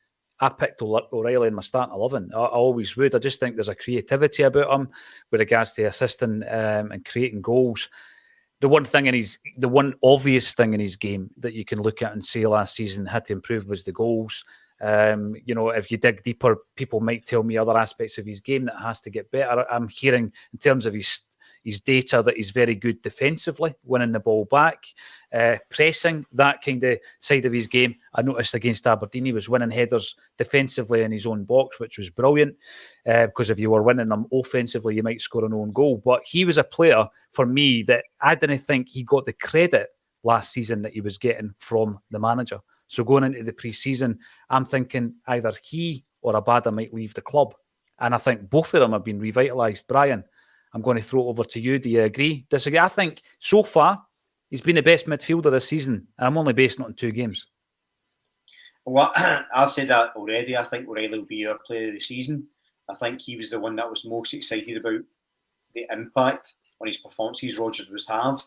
A: I picked O'Reilly in my starting 11. I always would. I just think there's a creativity about him with regards to assisting and creating goals. The one obvious thing in his game that you can look at and say last season had to improve was the goals. If you dig deeper, people might tell me other aspects of his game that has to get better. I'm hearing in terms of his data that he's very good defensively, winning the ball back, pressing, that kind of side of his game. I noticed against Aberdeen he was winning headers defensively in his own box, which was brilliant, because if you were winning them offensively, you might score an own goal. But he was a player, for me, that I didn't think he got the credit last season that he was getting from the manager. So going into the pre-season, I'm thinking either he or Abada might leave the club. And I think both of them have been revitalised. Brian, I'm going to throw it over to you. Do you agree? Disagree? I think so far he's been the best midfielder this season, and I'm only basing it on 2 games.
D: Well, I've said that already. I think O'Reilly will be our player of the season. I think he was the one that was most excited about the impact on his performances Rodgers would have.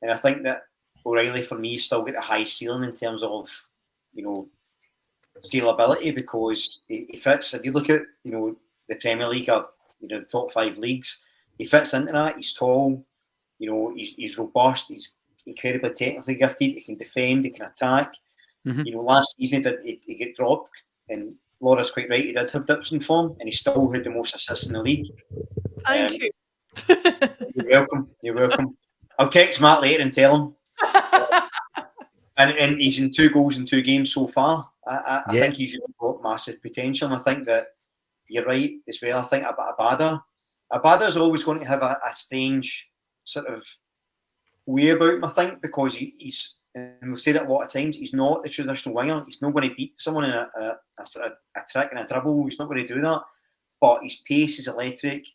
D: And I think that O'Reilly, for me, still got a high ceiling in terms of, scalability, because he fits. If you look at, the Premier League or, the top 5 leagues, he fits into that. He's tall, he's robust, he's incredibly technically gifted, he can defend, he can attack.
A: Mm-hmm.
D: Last season he got dropped, and Laura's quite right, he did have dips in form, and he still had the most assists in the league.
C: Thank you.
D: You're welcome. I'll text Matt later and tell him. And he's in 2 goals in 2 games so far. I think he's really got massive potential, and I think that you're right as well. I think about Abada's always going to have a strange sort of way about him, I think, because he's, and we've said it a lot of times, he's not the traditional winger. He's not going to beat someone in a trick and a dribble. He's not going to do that. But his pace is electric,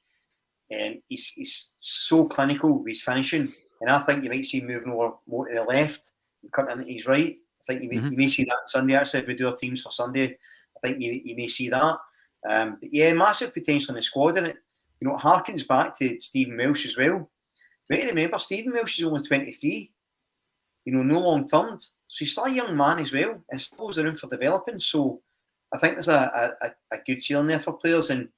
D: and he's so clinical with his finishing. And I think you might see him moving over more to the left and cutting into his right. I think you may see that Sunday. Actually, if we do our teams for Sunday, I think you may see that. But yeah, massive potential in the squad, and it harkens back to Stephen Welsh as well. You might remember Stephen Welsh is only 23. No long termed, so he's still a young man as well, and still has room for developing. So I think there's a good ceiling there for players, and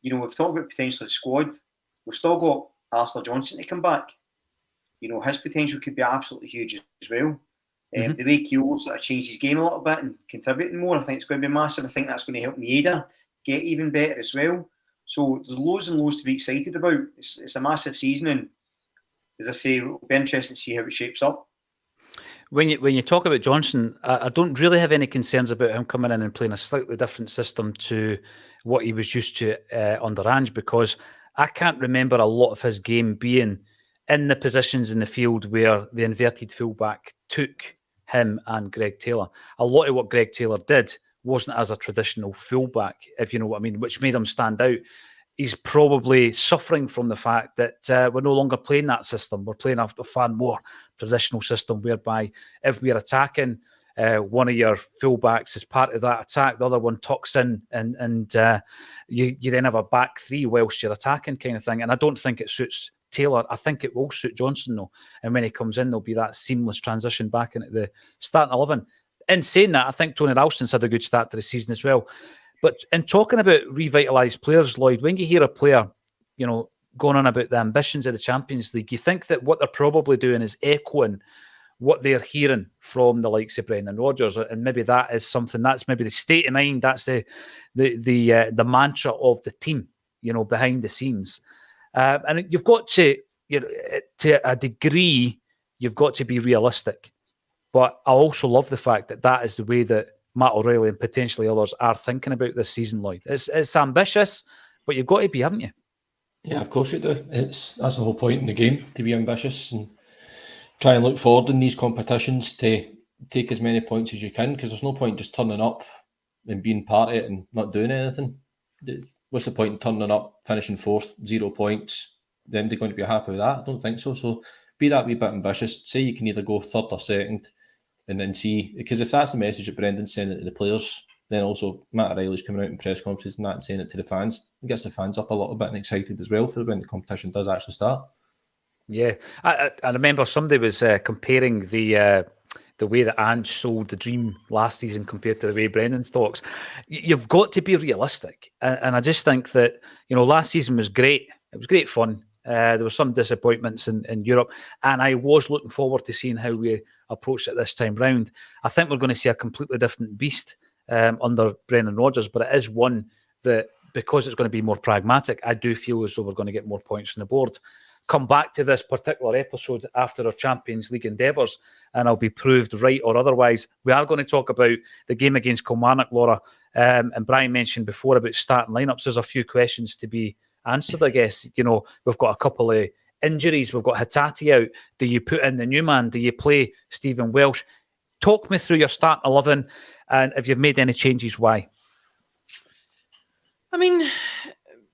D: we've talked about potential of the squad. We've still got Alistair Johnson to come back. His potential could be absolutely huge as well. The way Kyogo sort of changed his game a little bit and contributing more, I think it's going to be massive. I think that's going to help Maeda get even better as well. So there's loads and loads to be excited about. It's a massive season, and as I say, it'll be interesting to see how it shapes up.
A: When you talk about Johnson, I don't really have any concerns about him coming in and playing a slightly different system to what he was used to under Ange, because I can't remember a lot of his game being in the positions in the field where the inverted fullback took him and Greg Taylor. A lot of what Greg Taylor did wasn't as a traditional fullback, if you know what I mean, which made him stand out. He's probably suffering from the fact that we're no longer playing that system. We're playing a far more traditional system whereby if we're attacking, one of your fullbacks is part of that attack, the other one tucks in, and you then have a back 3 whilst you're attacking kind of thing. And I don't think it suits Taylor. I think it will suit Johnson though. And when he comes in, there'll be that seamless transition back into the starting 11. In saying that, I think Tony Ralston's had a good start to the season as well. But in talking about revitalised players, Lloyd, when you hear a player, going on about the ambitions of the Champions League, you think that what they're probably doing is echoing what they're hearing from the likes of Brendan Rodgers, and maybe that is something, that's maybe the state of mind, that's the mantra of the team. behind the scenes. And you've got to, to a degree, you've got to be realistic. But I also love the fact that is the way that Matt O'Reilly and potentially others are thinking about this season, Lloyd. It's ambitious, but you've got to be, haven't you?
B: Yeah, of course you do. That's the whole point in the game, to be ambitious and try and look forward in these competitions to take as many points as you can, because there's no point just turning up and being part of it and not doing anything. What's the point in turning up, finishing fourth, 0 points? Then they're going to be happy with that? I don't think so. So be that wee bit ambitious. Say you can either go third or second and then see, because if that's the message that Brendan's sending to the players, then also Matt O'Reilly's coming out in press conferences and that and saying it to the fans. It gets the fans up a little bit and excited as well for when the competition does actually start.
A: Yeah, I remember somebody was comparing the way that Ange sold the dream last season compared to the way Brendan talks. You've got to be realistic, and I just think that last season was great. It was great fun. There were some disappointments in Europe, and I was looking forward to seeing how we approach it this time round. I think we're going to see a completely different beast under Brendan Rodgers, but it is one that, because it's going to be more pragmatic, I do feel as though we're going to get more points on the board. Come back to this particular episode after our Champions League endeavours, and I'll be proved right or otherwise. We are going to talk about the game against Kilmarnock, Laura, and Brian mentioned before about starting lineups. There's a few questions to be answered, I guess. We've got a couple of injuries. We've got Hatate out. Do you put in the new man? Do you play Stephen Welsh? Talk me through your starting 11, and if you've made any changes, why?
C: I mean,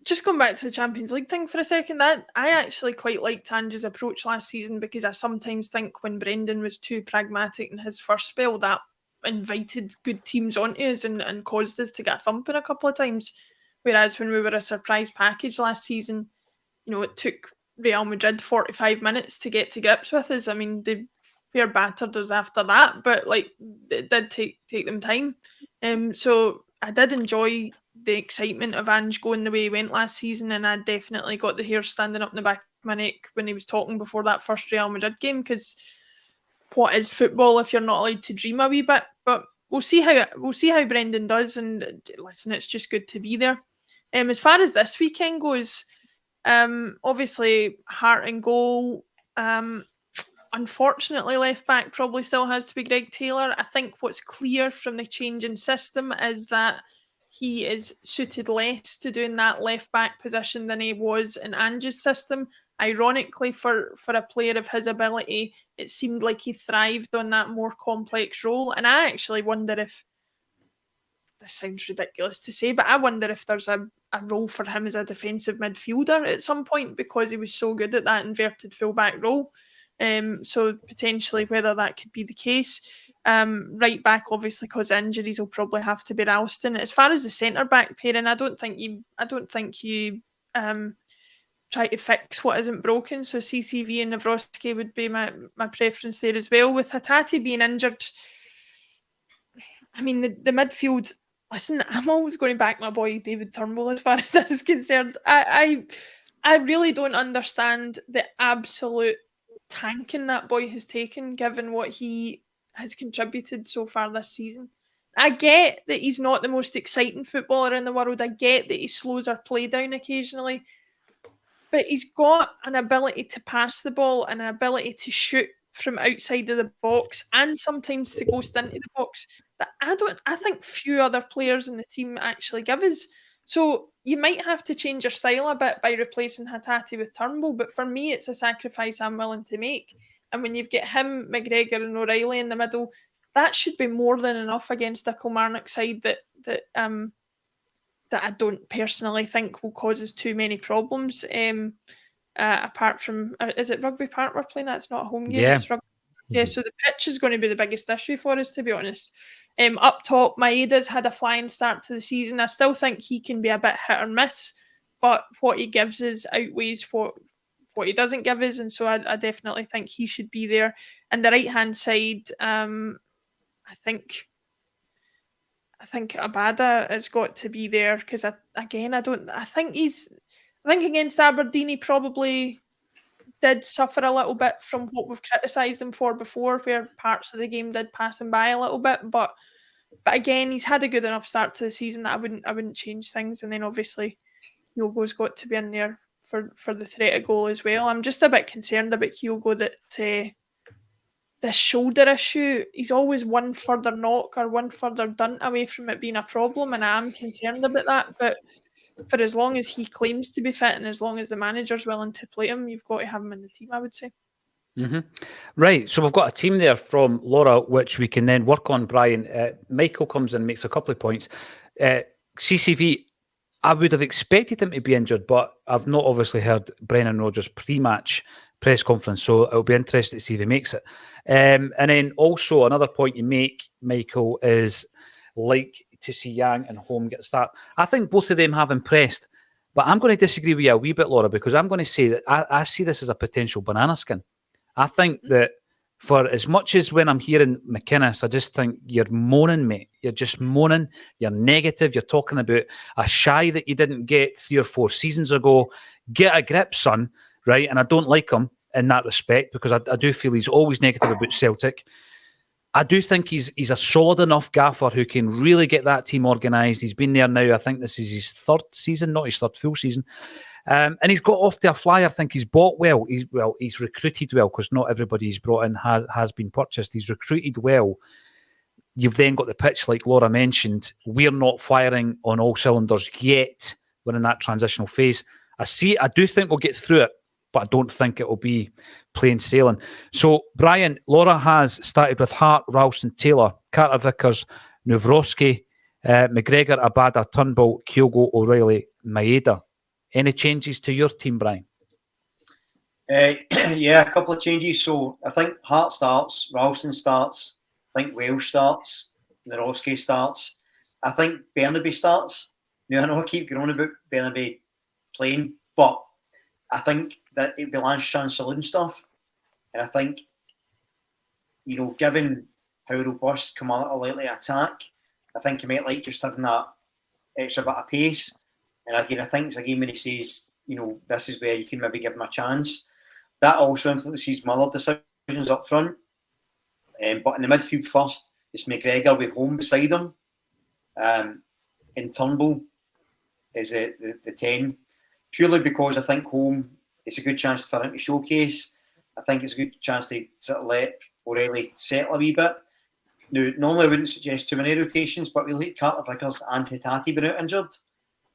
C: just going back to the Champions League thing for a second, I actually quite liked Ange's approach last season, because I sometimes think when Brendan was too pragmatic in his first spell, that invited good teams onto us and caused us to get a thumping a couple of times. Whereas when we were a surprise package last season, it took Real Madrid 45 minutes to get to grips with us. I mean, they fair battered us after that, but it did take them time. So I did enjoy the excitement of Ange going the way he went last season, and I definitely got the hair standing up in the back of my neck when he was talking before that first Real Madrid game, because what is football if you're not allowed to dream a wee bit? But we'll see how Brendan does, and listen, it's just good to be there. As far as this weekend goes, obviously Hart in goal. Unfortunately, left back probably still has to be Greg Taylor. I think what's clear from the change in system is that he is suited less to doing that left back position than he was in Ange's system. Ironically, for a player of his ability, it seemed like he thrived on that more complex role. And I actually wonder if, this sounds ridiculous to say, but I wonder if there's a role for him as a defensive midfielder at some point, because he was so good at that inverted fullback role. So potentially whether that could be the case. Right back, obviously, because injuries will probably have to be Ralston. As far as the centre back pairing, I don't think you try to fix what isn't broken. So CCV and Navrosky would be my preference there as well. With Hatate being injured, I mean the midfield. Listen, I'm always going to back my boy David Turnbull as far as this is concerned. I really don't understand the absolute tanking that boy has taken, given what he has contributed so far this season. I get that he's not the most exciting footballer in the world. I get that he slows our play down occasionally. But he's got an ability to pass the ball and an ability to shoot from outside of the box, and sometimes to go into the box, that I think few other players in the team actually give us. So you might have to change your style a bit by replacing Hatate with Turnbull, but for me, it's a sacrifice I'm willing to make. And when you've got him, McGregor and O'Reilly in the middle, that should be more than enough against a Kilmarnock side that I don't personally think will cause us too many problems. Apart from, is it Rugby Park we're playing? That's not a home game.
A: Yeah.
C: It's rugby. Yeah, so the pitch is going to be the biggest issue for us, to be honest. Up top, Maeda's had a flying start to the season. I still think he can be a bit hit or miss, but what he gives us outweighs what he doesn't give us, and so I definitely think he should be there. And the right-hand side, I think Abada has got to be there, because I think against Aberdeen he probably did suffer a little bit from what we've criticised him for before, where parts of the game did pass him by a little bit. But again, he's had a good enough start to the season that I wouldn't change things. And then obviously Kyogo's got to be in there for the threat of goal as well. I'm just a bit concerned about Kyogo that this shoulder issue, he's always one further knock or one further dint away from it being a problem, and I am concerned about that. But for as long as he claims to be fit and as long as the manager's willing to play him, you've got to have him in the team, I would say.
A: Mm-hmm. Right, so we've got a team there from Laura, which we can then work on, Brian. Michael comes in and makes a couple of points. CCV, I would have expected him to be injured, but I've not obviously heard Brendan Rodgers' pre-match press conference, so it'll be interesting to see if he makes it. And then also another point you make, Michael, is like to see Yang and Home get a start. I think both of them have impressed, but I'm going to disagree with you a wee bit, Laura, because I'm going to say that I see this as a potential banana skin. I think that for as much as when I'm hearing McInnes, I just think you're moaning, mate. You're just moaning. You're negative. You're talking about a shy that you didn't get 3 or 4 seasons ago. Get a grip, son, right? And I don't like him in that respect because I do feel he's always negative about Celtic. I do think he's a solid enough gaffer who can really get that team organised. He's been there now. I think this is his 3rd season, not his 3rd full season. And he's got off to a flyer. I think he's bought well. He's recruited well because not everybody he's brought in has been purchased. He's recruited well. You've then got the pitch, like Laura mentioned. We're not firing on all cylinders yet. We're in that transitional phase. I do think we'll get through it, but I don't think it will be plain sailing. So, Brian, Laura has started with Hart, Ralston, Taylor, Carter Vickers, Nowrowski, McGregor, Abada, Turnbull, Kyogo, O'Reilly, Maeda. Any changes to your team, Brian?
D: Yeah, a couple of changes. So I think Hart starts, Ralston starts, I think Welsh starts, Nowrowski starts. I think Bernabe starts. Now, I know I keep going about Bernabe playing, but I think that it'd be Lance Chancellor and stuff. And I think, given how robust Kilmarnock are likely to attack, I think you might like just having that extra bit of pace. And again, I think it's a game when he says, this is where you can maybe give him a chance. That also influences my other decisions up front. But in the midfield first, it's McGregor with Home beside him. And Turnbull is the 10. Purely because I think Home, it's a good chance for him to showcase. I think it's a good chance to sort of let O'Reilly settle a wee bit. Now, normally I wouldn't suggest too many rotations, but we let Carter Vickers and Hitati been out injured.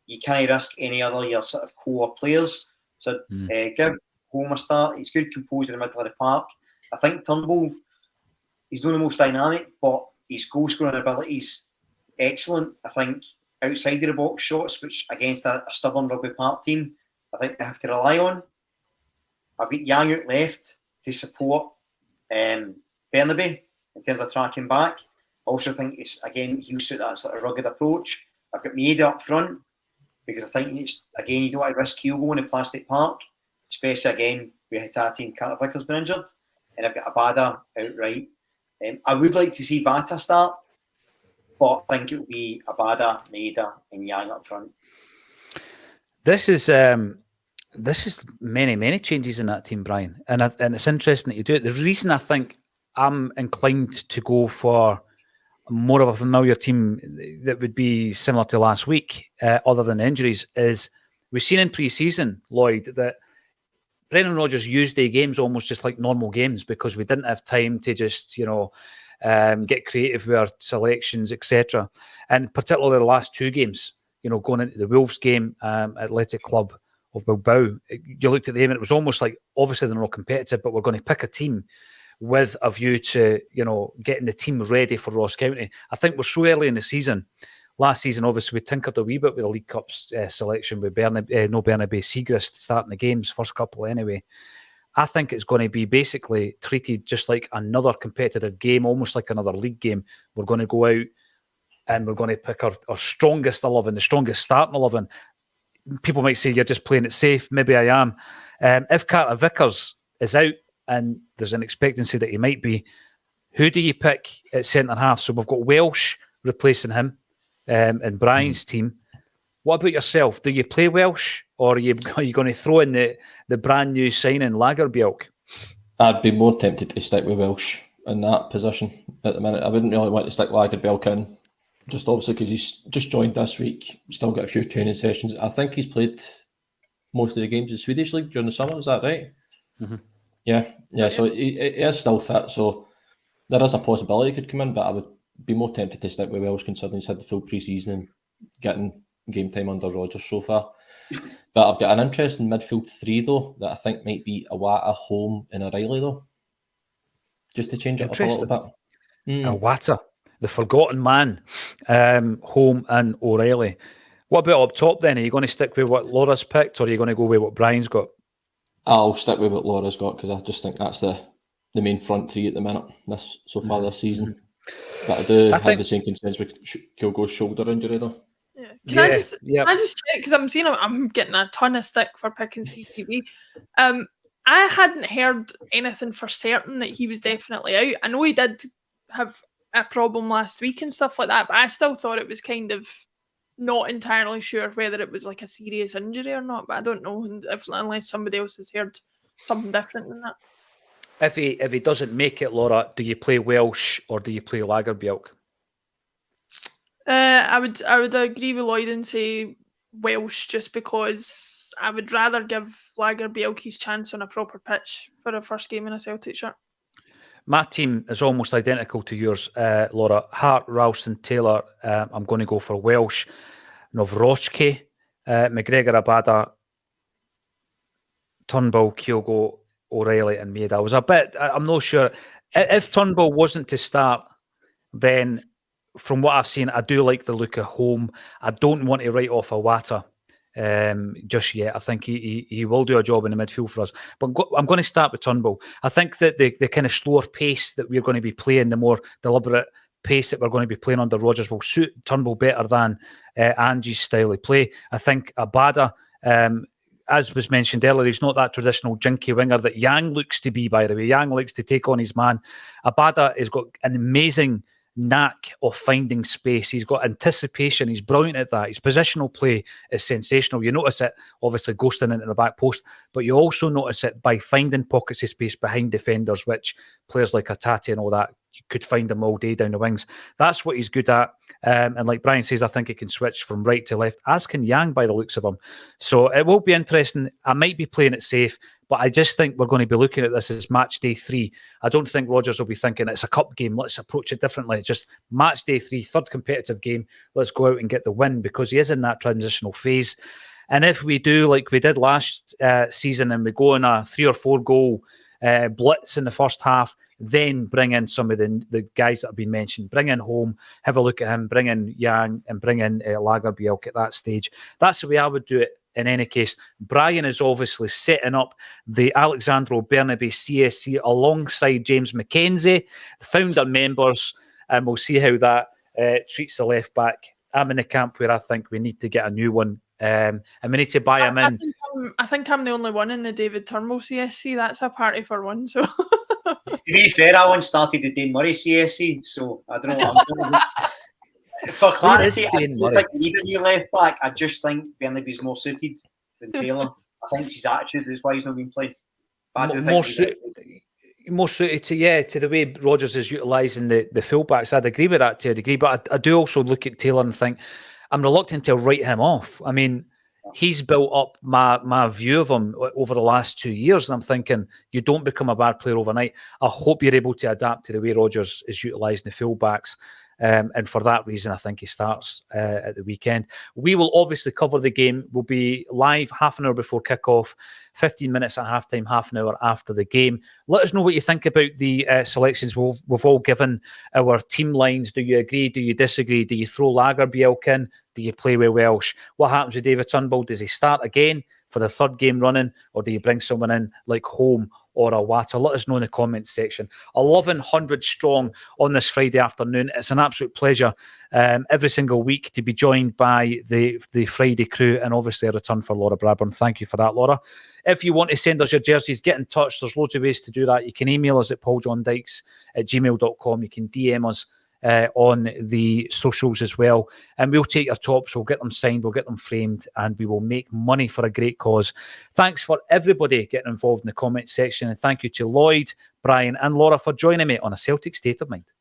D: You can't risk any other your sort of core players. So give Home a start. He's good composed in the middle of the park. I think Turnbull, he's not the most dynamic, but his goal scoring ability's excellent. I think outside of the box shots, which against a stubborn Rugby Park team, I think they have to rely on. I've got Yang out left to support Bernabe in terms of tracking back. I also think he'll suit that sort of rugged approach. I've got Maeda up front, because I think you don't want to risk Kyogo in a plastic park, especially again with Hitati and Carter Vickers been injured. And I've got Abada outright. I would like to see Vata start, but I think it will be Abada, Maeda, and Yang up front.
A: This is many changes in that team, Brian, and it's interesting that you do it. The reason I think I'm inclined to go for more of a familiar team that would be similar to last week, other than injuries, is we've seen in pre-season, Lloyd, that Brendan Rodgers used the games almost just like normal games because we didn't have time to just, get creative with our selections, etc. And particularly the last 2 games, going into the Wolves game, Athletic Club of Bilbao, you looked at the game and it was almost like, obviously they're not competitive, but we're going to pick a team with a view to, getting the team ready for Ross County. I think we're so early in the season. Last season, obviously, we tinkered a wee bit with the League Cup's selection with Bernabe, Siegrist starting the games, first couple anyway. I think it's going to be basically treated just like another competitive game, almost like another league game. We're going to go out and we're going to pick our strongest 11, the strongest starting 11. People might say you're just playing it safe. Maybe I am. If Carter Vickers is out, and there's an expectancy that he might be, who do you pick at centre-half? So we've got Welsh replacing him in Brian's team. What about yourself? Do you play Welsh, or are you going to throw in the brand new signing, Lagerbielk?
B: I'd be more tempted to stick with Welsh in that position at the minute. I wouldn't really want to stick Lagerbielk in. just obviously because he's just joined this week, still got a few training sessions. I think he's played most of the games in the Swedish League during the summer, is that right?
A: Mm-hmm.
B: Yeah, so he is still fit, so there is a possibility he could come in, but I would be more tempted to stick with Welsh considering he's had the full pre-season and getting game time under Rodgers so far. But I've got an interesting midfield three, though, that I think might be Awata, Holm and O'Reilly, though. Just to change it up a little bit.
A: Awata, the forgotten man, Holm and O'Reilly. What about up top then? Are you going to stick with what Laura's picked, or are you going to go with what Brian's got?
B: I'll stick with what Laura's got because I just think that's the main front three at the minute so far this season. But I have the same concerns with Kilgo's shoulder injury, though.
C: Yeah. Can I just check, because I'm seeing I'm getting a ton of stick for picking CTV. I hadn't heard anything for certain that he was definitely out. I know he did have a problem last week and stuff like that, but I still thought it was kind of not entirely sure whether it was like a serious injury or not. But I don't know unless somebody else has heard something different than that.
A: If he doesn't make it, Laura, do you play Welsh or do you play Lagerbielke?
C: I would agree with Lloyd and say Welsh, just because I would rather give Lagerbielke his chance on a proper pitch for a first game in a Celtic shirt.
A: My team is almost identical to yours, Laura. Hart, Ralston, Taylor. I'm going to go for Welsh. Novrotsky, McGregor, Abada, Turnbull, Kyogo, O'Reilly and Maida. I'm not sure. If Turnbull wasn't to start, then from what I've seen, I do like the look of Holm. I don't want to write off Awata just yet. I think he will do a job in the midfield for us. But I'm going to start with Turnbull. I think that the kind of slower pace that we're going to be playing, the more deliberate pace that we're going to be playing under Rodgers will suit Turnbull better than Angie's style of play. I think Abada, as was mentioned earlier, he's not that traditional jinky winger that Yang looks to be, by the way. Yang likes to take on his man. Abada has got an amazing knack of finding space. He's got anticipation. He's brilliant at that. His positional play is sensational. You notice it, obviously, ghosting into the back post, but you also notice it by finding pockets of space behind defenders, which players like Atati and all that, you could find him all day down the wings. That's what he's good at. And like Brian says, I think he can switch from right to left, as can Yang by the looks of him. So it will be interesting. I might be playing it safe, but I just think we're going to be looking at this as match day 3. I don't think Rodgers will be thinking it's a cup game. Let's approach it differently. It's just match day 3, third competitive game. Let's go out and get the win, because he is in that transitional phase. And if we do like we did last season and we go on a 3 or 4 goal blitz in the first half, then bring in some of the guys that have been mentioned. Bring in Holm, have a look at him, bring in Yang, and bring in Lagerbielke at that stage. That's the way I would do it in any case. Brian is obviously setting up the Alexandro Bernabe CSC alongside James McKenzie, founder members, and we'll see how that treats the left back. I'm in the camp where I think we need to get a new one. And we need to buy him in.
C: I think I'm the only one in the David Turnbull CSC. That's a party for one. So,
D: to be fair, I once started the Dane Murray CSC, so I don't know. For clarity, I don't think we need a new left back. I just think Bernabe's more suited than Taylor. I think his attitude is why he's not been playing.
A: More suited to the way Rodgers is utilising the fullbacks. I'd agree with that to a degree, but I do also look at Taylor and think I'm reluctant to write him off. I mean, he's built up my view of him over the last 2 years, and I'm thinking you don't become a bad player overnight. I hope you're able to adapt to the way Rodgers is utilising the fullbacks. And for that reason, I think he starts at the weekend. We will obviously cover the game. We'll be live half an hour before kickoff, 15 minutes at halftime, half an hour after the game. Let us know what you think about the selections. We've all given our team lines. Do you agree? Do you disagree? Do you throw Lagerbielke in? Do you play with Welsh? What happens with David Turnbull? Does he start again for the third game running, or do you bring someone in like Holm or Awata? Let us know in the comments section. 1,100 strong on this Friday afternoon. It's an absolute pleasure every single week to be joined by the Friday crew, and obviously a return for Laura Bradburn. Thank you for that, Laura. If you want to send us your jerseys, get in touch. There's loads of ways to do that. You can email us at pauljohndykes@gmail.com. You can DM us on the socials as well, and we'll take your tops, we'll get them signed, we'll get them framed, and we will make money for a great cause. Thanks for everybody getting involved in the comment section, and thank you to Lloyd, Brian and Laura for joining me on A Celtic State of Mind.